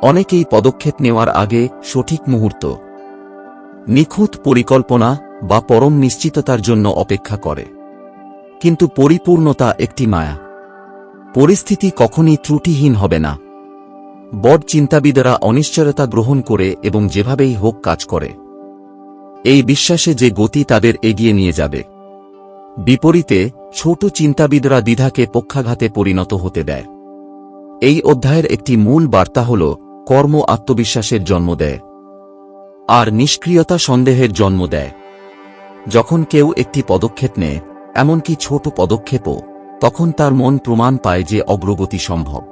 অনেকেই পদক্ষেপ নেওয়ার আগে সঠিক মুহূর্ত, নিখুঁত পরিকল্পনা বা পরম নিশ্চিততার জন্য অপেক্ষা করে, কিন্তু পরিপূর্ণতা একটি মায়া। পরিস্থিতি কখনই ত্রুটিহীন হবে না। বড় চিন্তাবিদেরা অনিশ্চয়তা গ্রহণ করে এবং যেভাবেই হোক কাজ করে, এই বিশ্বাসে যে গতি তাদের এগিয়ে নিয়ে যাবে। বিপরীতে ছোট চিন্তাবিদরা দ্বিধাকে পক্ষাঘাতে পরিণত হতে দেয়। এই অধ্যায়ের একটি মূল বার্তা হল: কর্ম আত্মবিশ্বাসের জন্ম দেয়, আর নিষ্ক্রিয়তা সন্দেহের জন্ম দেয়। যখন কেউ একটি পদক্ষেপ নেয়, এমনকি ছোট পদক্ষেপও, তখন তার মন প্রমাণ পায় যে অগ্রগতি সম্ভব।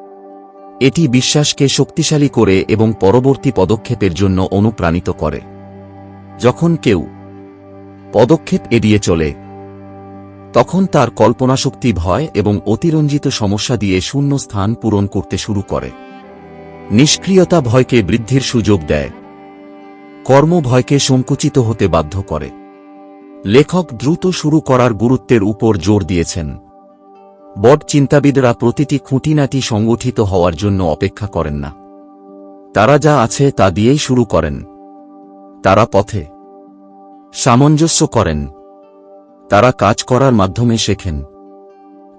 এটি বিশ্বাসকে শক্তিশালী করে এবং পরবর্তী পদক্ষেপের জন্য অনুপ্রাণিত করে। যখন কেউ পদক্ষেপ এড়িয়ে চলে, তখন তার কল্পনাশক্তি ভয় এবং অতিরঞ্জিত সমস্যা দিয়ে শূন্য স্থান পূরণ করতে শুরু করে। নিষ্ক্রিয়তা ভয়কে বৃদ্ধির সুযোগ দেয়, কর্ম ভয়কে সংকুচিত হতে বাধ্য করে। লেখক দ্রুত শুরু করার গুরুত্বের উপর জোর দিয়েছেন। বড় চিন্তাবিদরা প্রতিটি খুঁটিনাটি সংগঠিত হওয়ার জন্য অপেক্ষা করেন না, তারা যা আছে তা দিয়েই শুরু করেন। তারা পথে সামঞ্জস্য করেন, তারা কাজ করার মাধ্যমে শেখেন।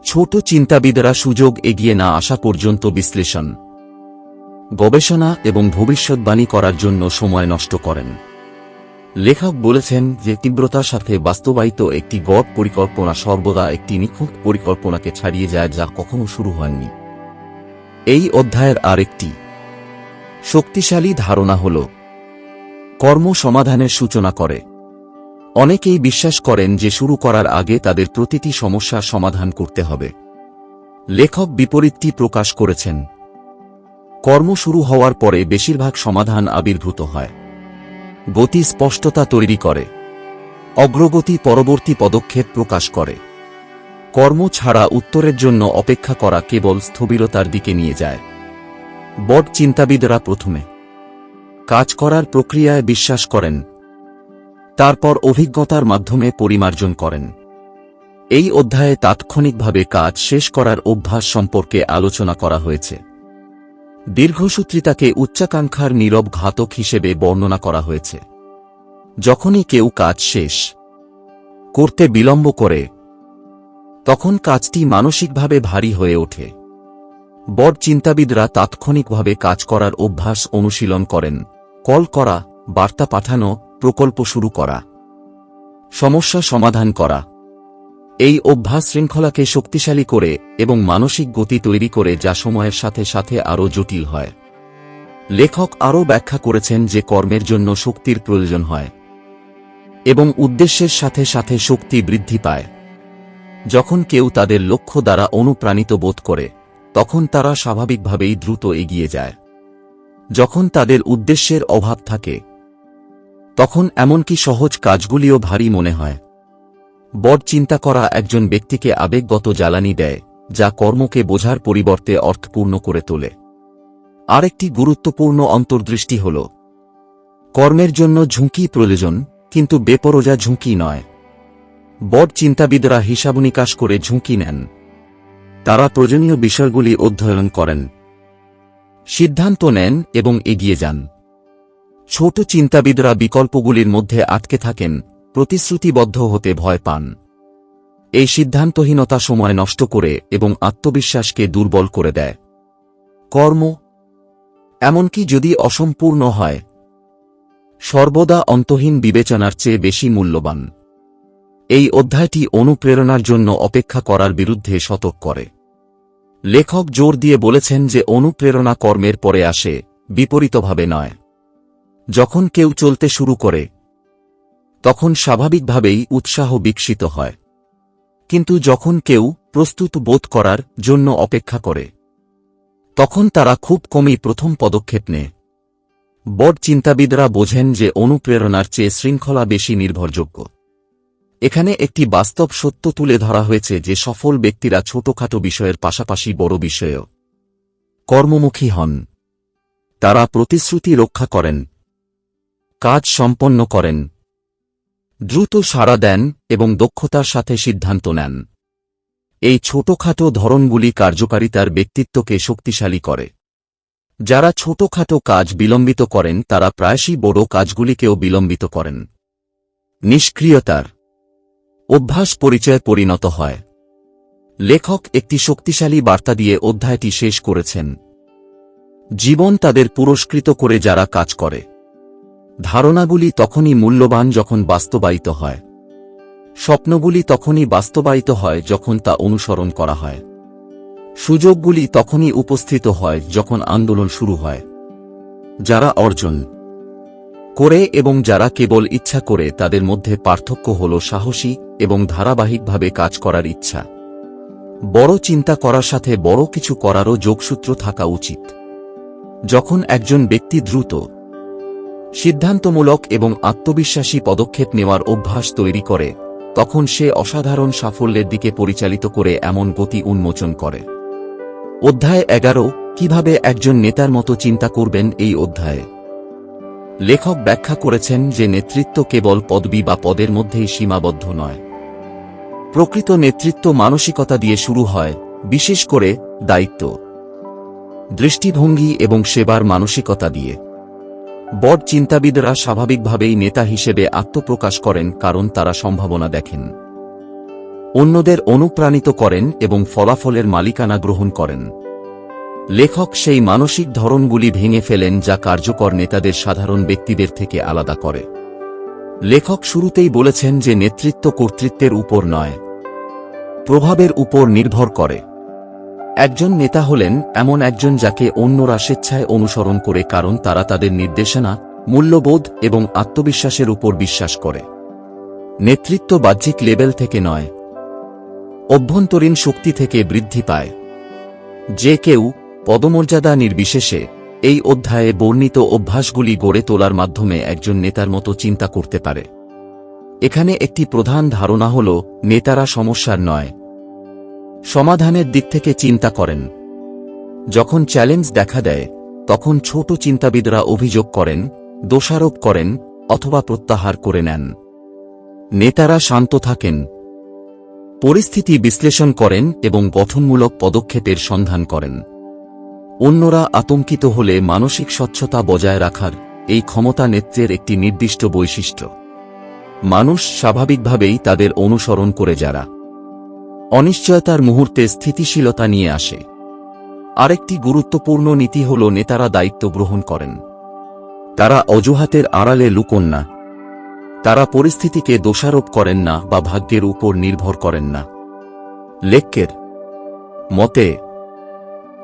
ছোট চিন্তাবিদরা সুযোগ এগিয়ে না আসা পর্যন্ত বিশ্লেষণ, গবেষণা এবং ভবিষ্যদ্বাণী করার জন্য সময় নষ্ট করেন। লেখক বলেছেন যে তীব্রতার সাথে বাস্তবায়িত একটি গড় পরিকল্পনা সর্বদা একটি নিখুঁত পরিকল্পনাকে ছাড়িয়ে যায় যা কখনো শুরু হয়নি। এই অধ্যায়ের আরেকটি শক্তিশালী ধারণা হল কর্ম সমাধানের সূচনা করে। অনেকেই বিশ্বাস করেন যে শুরু করার আগে তাদের প্রতিটি সমস্যার সমাধান করতে হবে। লেখক বিপরীতটি প্রকাশ করেছেন: কর্ম শুরু হওয়ার পরে বেশিরভাগ সমাধান আবির্ভূত হয়। গতি স্পষ্টতা তৈরি করে, অগ্রগতি পরবর্তী পদক্ষেপ প্রকাশ করে। কর্ম ছাড়া উত্তরের জন্য অপেক্ষা করা কেবল স্থবিরতার দিকে নিয়ে যায়। বড় চিন্তাবিদরা প্রথমে কাজ করার প্রক্রিয়ায় বিশ্বাস করেন, তারপর অভিজ্ঞতার মাধ্যমে পরিমার্জন করেন। এই অধ্যায়ে তাৎক্ষণিকভাবে কাজ শেষ করার অভ্যাস সম্পর্কে আলোচনা করা হয়েছে। দীর্ঘসূত্রিতাকে উচ্চাকাঙ্ক্ষার নীরব ঘাতক হিসেবে বর্ণনা করা হয়েছে। যখনই কেউ কাজ শেষ করতে বিলম্ব করে, তখন কাজটি মানসিকভাবে ভারী হয়ে ওঠে। বড় চিন্তাবিদরা তাৎক্ষণিকভাবে কাজ করার অভ্যাস অনুশীলন করেন: কল করা, বার্তা পাঠানো, প্রকল্প শুরু করা, সমস্যা সমাধান করা। এই অভ্যাস শৃঙ্খলাকে শক্তিশালী করে এবং মানসিক গতি তৈরি করে যা সময়ের সাথে সাথে আরও জটিল হয়। লেখক আরও ব্যাখ্যা করেছেন যে কর্মের জন্য শক্তির প্রয়োজন হয় এবং উদ্দেশ্যের সাথে সাথে শক্তি বৃদ্ধি পায়। যখন কেউ তাদের লক্ষ্য দ্বারা অনুপ্রাণিত বোধ করে, তখন তারা স্বাভাবিকভাবেই দ্রুত এগিয়ে যায়। যখন তাদের উদ্দেশ্যের অভাব থাকে, তখন এমনকি সহজ কাজগুলিও ভারী মনে হয়। বড় চিন্তা করা একজন ব্যক্তিকে আবেগগত জ্বালানি দেয়, যা কর্মকে বোঝার পরিবর্তে অর্থপূর্ণ করে তোলে। আরেকটি গুরুত্বপূর্ণ অন্তর্দৃষ্টি হল কর্মের জন্য ঝুঁকি প্রয়োজন, কিন্তু বেপরোয়া ঝুঁকি নয়। বড় চিন্তাবিদরা হিসাব নিকাশ করে ঝুঁকি নেন। তারা প্রয়োজনীয় বিষয়গুলি অধ্যয়ন করেন, সিদ্ধান্ত নেন এবং এগিয়ে যান। ছোট চিন্তাবিদরা বিকল্পগুলির মধ্যে আটকে থাকেন, প্রতিশ্রুতিবদ্ধ হতে ভয় পান। এই সিদ্ধান্তহীনতা সময় নষ্ট করে এবং আত্মবিশ্বাসকে দুর্বল করে দেয়। কর্ম, এমনকি যদি অসম্পূর্ণ হয়, সর্বদা অন্তহীন বিবেচনার চেয়ে বেশি মূল্যবান। এই অধ্যায়টি অনুপ্রেরণার জন্য অপেক্ষা করার বিরুদ্ধে সতর্ক করে। লেখক জোর দিয়ে বলেছেন যে অনুপ্রেরণা কর্মের পরে আসে, বিপরীতভাবে নয়। যখন কেউ চলতে শুরু করে, তখন স্বাভাবিকভাবেই উৎসাহ বিকশিত হয়। কিন্তু যখন কেউ প্রস্তুত বোধ করার জন্য অপেক্ষা করে, তখন তারা খুব কমই প্রথম পদক্ষেপ নেয়। বড় চিন্তাবিদরা বোঝেন যে অনুপ্রেরণার চেয়ে শৃঙ্খলা বেশি নির্ভরযোগ্য। এখানে একটি বাস্তব সত্য তুলে ধরা হয়েছে যে সফল ব্যক্তিরা ছোটখাটো বিষয়ের পাশাপাশি বড় বিষয়েও কর্মমুখী হন। তারা প্রতিশ্রুতি রক্ষা করেন, কাজ সম্পন্ন করেন, দ্রুত সাড়া দেন এবং দক্ষতার সাথে সিদ্ধান্ত নেন। এই ছোটখাটো ধরনগুলি কার্যকারিতার ব্যক্তিত্বকে শক্তিশালী করে। যারা ছোটখাটো কাজ বিলম্বিত করেন তারা প্রায়শই বড় কাজগুলিকেও বিলম্বিত করেন। নিষ্ক্রিয়তার অভ্যাস পরিচয়ে পরিণত হয়। লেখক একটি শক্তিশালী বার্তা দিয়ে অধ্যায়টি শেষ করেছেন। জীবন তাদের পুরস্কৃত করে যারা কাজ করে। ধারণাগুলি তখনই মূল্যবান যখন বাস্তবায়িত হয়। স্বপ্নগুলি তখনই বাস্তবায়িত হয় যখন তা অনুসরণ করা হয়। সুযোগগুলি তখনই উপস্থিত হয় যখন আন্দোলন শুরু হয়। যারা অর্জন করে এবং যারা কেবল ইচ্ছা করে তাদের মধ্যে পার্থক্য হল সাহসী এবং ধারাবাহিকভাবে কাজ করার ইচ্ছা। বড় চিন্তা করার সাথে বড় কিছু করারও যোগসূত্র থাকা উচিত। যখন একজন ব্যক্তি দ্রুত, সিদ্ধান্তমূলক এবং আত্মবিশ্বাসী পদক্ষেপ নেওয়ার অভ্যাস তৈরি করে, তখন সে অসাধারণ সাফল্যের দিকে পরিচালিত করে এমন গতি উন্মোচন করে। অধ্যায় 11 কিভাবে একজন নেতার মতো চিন্তা করবেন। এই অধ্যায়ে লেখক ব্যাখ্যা করেছেন যে নেতৃত্ব কেবল পদবি বা পদের মধ্যেই সীমাবদ্ধ নয়। প্রকৃত নেতৃত্ব মানসিকতা দিয়ে শুরু হয়, বিশেষ করে দায়িত্ব, দৃষ্টিভঙ্গি এবং সেবার মানসিকতা দিয়ে। বড় চিন্তাবিদরা স্বাভাবিকভাবেই নেতা হিসেবে আত্মপ্রকাশ করেন কারণ তারা সম্ভাবনা দেখেন, অন্যদের অনুপ্রাণিত করেন এবং ফলাফলের মালিকানা গ্রহণ করেন। লেখক সেই মানসিক ধরনগুলি ভেঙে ফেলেন যা কার্যকর নেতাদের সাধারণ ব্যক্তিদের থেকে আলাদা করে। লেখক শুরুতেই বলেছেন যে নেতৃত্ব কর্তৃত্বের উপর নয়, প্রভাবের উপর নির্ভর করে। একজন নেতা হলেন এমন একজন যাকে অন্যরা স্বেচ্ছায় অনুসরণ করে কারণ তারা তাদের নির্দেশনা, মূল্যবোধ এবং আত্মবিশ্বাসের উপর বিশ্বাস করে। নেতৃত্ব বাহ্যিক লেভেল থেকে নয়, অভ্যন্তরীণ শক্তি থেকে বৃদ্ধি পায়। যে কেউ পদমর্যাদা নির্বিশেষে এই অধ্যায়ে বর্ণিত অভ্যাসগুলি গড়ে তোলার মাধ্যমে একজন নেতার মতো চিন্তা করতে পারে। এখানে একটি প্রধান ধারণা হল নেতারা সমস্যার নয়, সমাধানের দিক থেকে চিন্তা করেন। যখন চ্যালেঞ্জ দেখা দেয় তখন ছোট চিন্তাবিদরা অভিযোগ করেন, দোষারোপ করেন অথবা প্রত্যাহার করে নেন। নেতারা শান্ত থাকেন, পরিস্থিতি বিশ্লেষণ করেন এবং গঠনমূলক পদক্ষেপের সন্ধান করেন। অন্যরা আতঙ্কিত হলে মানসিক স্বচ্ছতা বজায় রাখার এই ক্ষমতা নেতৃত্বের একটি নির্দিষ্ট বৈশিষ্ট্য। মানুষ স্বাভাবিকভাবেই তাদের অনুসরণ করে যারা অনিশ্চয়তার মুহূর্তে স্থিতিশীলতা নিয়ে আসে। আরেকটি গুরুত্বপূর্ণ নীতি হল নেতারা দায়িত্ব গ্রহণ করেন। তারা অজুহাতের আড়ালে লুকোন না। তারা পরিস্থিতিকে দোষারোপ করেন না বা ভাগ্যের উপর নির্ভর করেন না। লেখকের মতে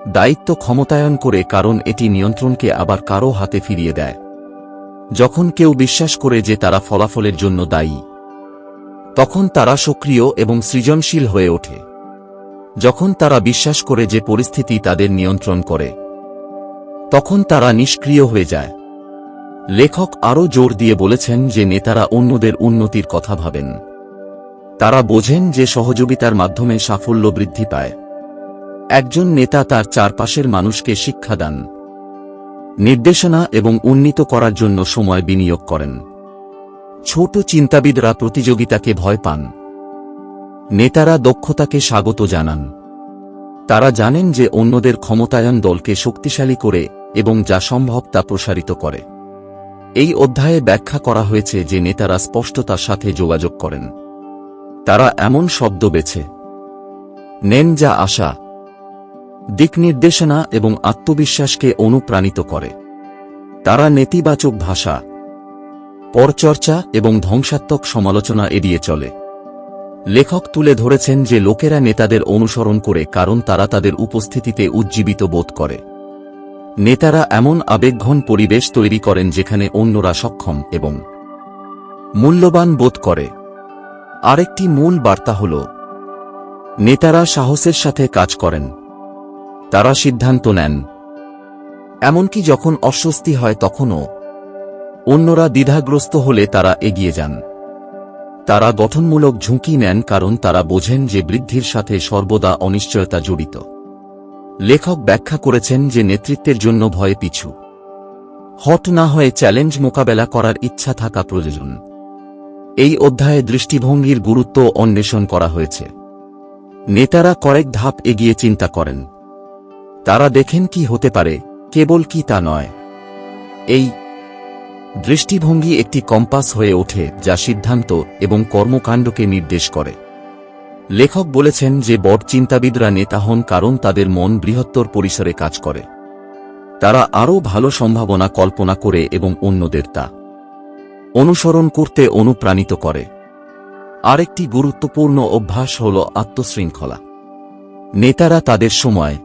দায়িত্ব ক্ষমতায়ন করে কারণ এটি নিয়ন্ত্রণকে আবার কারো হাতে ফিরিয়ে দেয়। যখন কেউ বিশ্বাস করে যে তারা ফলাফলের জন্য দায়ী, তখন তারা সক্রিয় এবং সৃজনশীল হয়ে ওঠে। যখন তারা বিশ্বাস করে যে পরিস্থিতি তাদের নিয়ন্ত্রণ করে, তখন তারা নিষ্ক্রিয় হয়ে যায়। লেখক আরও জোর দিয়ে বলেছেন যে নেতারা অন্যদের উন্নতির কথা ভাবেন। তারা বোঝেন যে সহযোগিতার মাধ্যমে সাফল্য বৃদ্ধি পায়। একজন নেতা তার চারপাশের মানুষকে শিক্ষা দেন, নির্দেশনা এবং উন্নীত করার জন্য সময় বিনিয়োগ করেন। ছোট চিন্তাবিদরা প্রতিযোগিতাকে ভয় পান, নেতারা দক্ষতাকে স্বাগত জানান। তারা জানেন যে অন্যদের ক্ষমতায়ন দলকে শক্তিশালী করে এবং যা সম্ভব তা প্রসারিত করে। এই অধ্যায়ে ব্যাখ্যা করা হয়েছে যে নেতারা স্পষ্টতার সাথে যোগাযোগ করেন। তারা এমন শব্দ বেছে নেন যা আশা, দিক নির্দেশনা এবং আত্মবিশ্বাসকে অনুপ্রাণিত করে। তারা নেতিবাচক ভাষা, পরচর্চা এবং ধ্বংসাত্মক সমালোচনা এড়িয়ে চলে। লেখক তুলে ধরেছেন যে লোকেরা নেতাদের অনুসরণ করে কারণ তারা তাদের উপস্থিতিতে উজ্জীবিত বোধ করে। নেতারা এমন আবেগঘন পরিবেশ তৈরি করেন যেখানে অন্যরা সক্ষম এবং মূল্যবান বোধ করে। আরেকটি মূল বার্তা হল নেতারা সাহসের সাথে কাজ করেন। তারা সিদ্ধান্ত নেন, এমনকি যখন অস্বস্তি হয় তখনও। অন্যরা দ্বিধাগ্রস্ত হলে তারা এগিয়ে যান। তারা গঠনমূলক ঝুঁকি নেন কারণ তারা বোঝেন যে বৃদ্ধির সাথে সর্বদা অনিশ্চয়তা জড়িত। লেখক ব্যাখ্যা করেছেন যে নেতৃত্বের জন্য ভয়ে পিছু হট না হয়ে চ্যালেঞ্জ মোকাবেলা করার ইচ্ছা থাকা প্রয়োজন। এই অধ্যায়ে দৃষ্টিভঙ্গির গুরুত্ব অন্বেষণ করা হয়েছে। নেতারা কয়েক ধাপ এগিয়ে চিন্তা করেন। তারা দেখেন কি হতে পারে, কেবল কি তা নয়। এই দৃষ্টিভঙ্গি একটি কম্পাস হয়ে ওঠে যা সিদ্ধান্ত এবং কর্মকাণ্ডকে নির্দেশ করে। লেখক বলেছেন যে বড় চিন্তাবিদরা নেতা হন কারণ তাদের মন বৃহত্তর পরিসরে কাজ করে। তারা আরও ভালো সম্ভাবনা কল্পনা করে এবং অন্যদের তা অনুসরণ করতে অনুপ্রাণিত করে। আরেকটি গুরুত্বপূর্ণ অভ্যাস হল আত্মশৃঙ্খলা। নেতারা তাদের সময়,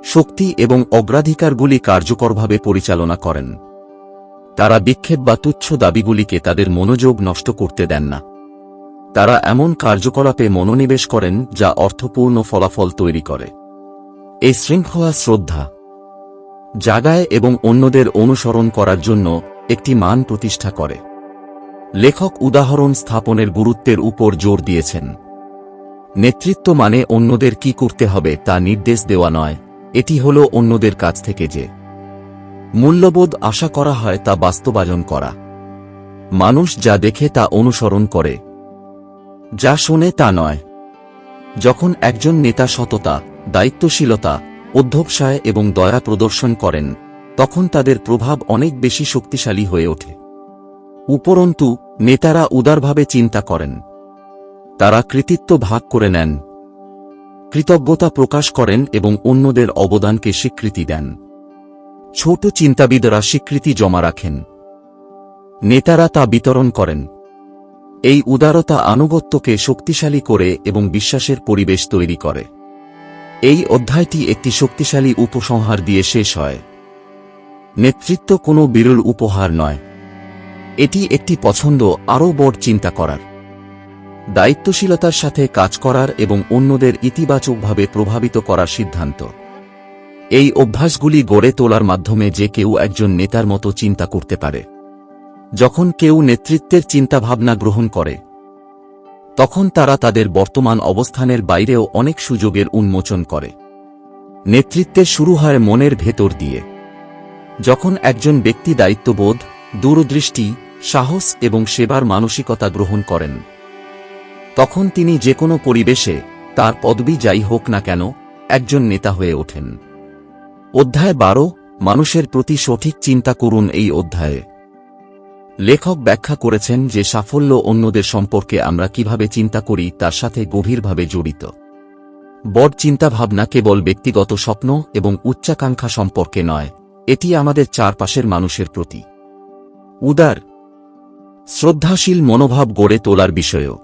শক্তি এবং অগ্রাধিকারগুলি কার্যকরভাবে পরিচালনা করেন। তারা বিক্ষেপ বা তুচ্ছ দাবিগুলিকে তাদের মনোযোগ নষ্ট করতে দেন না। তারা এমন কার্যকলাপে মনোনিবেশ করেন যা অর্থপূর্ণ ফলাফল তৈরি করে। এই শৃঙ্খলা শ্রদ্ধা জাগায় এবং অন্যদের অনুসরণ করার জন্য একটি মান প্রতিষ্ঠা করে। লেখক উদাহরণ স্থাপনের গুরুত্বের উপর জোর দিয়েছেন। নেতৃত্ব মানে অন্যদের কি করতে হবে তা নির্দেশ দেওয়া নয়, এটি হল অন্যদের কাছ থেকে যে মূল্যবোধ আশা করা হয় তা বাস্তবায়ন করা। মানুষ যা দেখে তা অনুসরণ করে, যা শোনে তা নয়। যখন একজন নেতা সততা, দায়িত্বশীলতা, অধ্যবসায় এবং দয়া প্রদর্শন করেন তখন তাদের প্রভাব অনেক বেশি শক্তিশালী হয়ে ওঠে। উপরন্তু নেতারা উদারভাবে চিন্তা করেন। তারা কৃতিত্ব ভাগ করে নেন, কৃতজ্ঞতা প্রকাশ করেন এবং অন্যদের অবদানকে স্বীকৃতি দেন। ছোট চিন্তাবিদরা স্বীকৃতি জমা রাখেন, নেতারা তা বিতরণ করেন। এই উদারতা আনুগত্যকে শক্তিশালী করে এবং বিশ্বাসের পরিবেশ তৈরি করে। এই অধ্যায়টি একটি শক্তিশালী উপসংহার দিয়ে শেষ হয়। নেতৃত্ব কোনো বিরল উপহার নয়, এটি একটি পছন্দ আরও বড় চিন্তা করার, দায়িত্বশীলতার সাথে কাজ করার এবং অন্যদের ইতিবাচকভাবে প্রভাবিত করার সিদ্ধান্ত। এই অভ্যাসগুলি গড়ে তোলার মাধ্যমে যে কেউ একজন নেতার মতো চিন্তা করতে পারে। যখন কেউ নেতৃত্বের চিন্তাভাবনা গ্রহণ করে তখন তারা তাদের বর্তমান অবস্থানের বাইরেও অনেক সুযোগের উন্মোচন করে। নেতৃত্বের শুরু হয় মনের ভেতর দিয়ে। যখন একজন ব্যক্তি দায়িত্ববোধ, দূরদৃষ্টি, সাহস এবং সেবার মানসিকতা গ্রহণ করেন তখন তিনি যে কোনো পরিবেশে, তার পদবি যাই হোক না কেন, একজন নেতা হয়ে ওঠেন। অধ্যায় 12, মানুষের প্রতি সঠিক চিন্তা করুন। এই অধ্যায়ে লেখক ব্যাখ্যা করেছেন যে সাফল্য অন্যদের সম্পর্কে আমরা কিভাবে চিন্তা করি তার সাথে গভীরভাবে জড়িত। বড় চিন্তাভাবনা কেবল ব্যক্তিগত স্বপ্ন এবং উচ্চাকাঙ্ক্ষা সম্পর্কে নয়, এটি আমাদের চারপাশের মানুষের প্রতি উদার, শ্রদ্ধাশীল মনোভাব গড়ে তোলার বিষয়ও।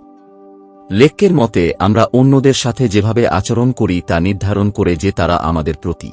লেখকের মতে আমরা অন্যদের সাথে যেভাবে আচরণ করি তা নির্ধারণ করে যে তারা আমাদের প্রতি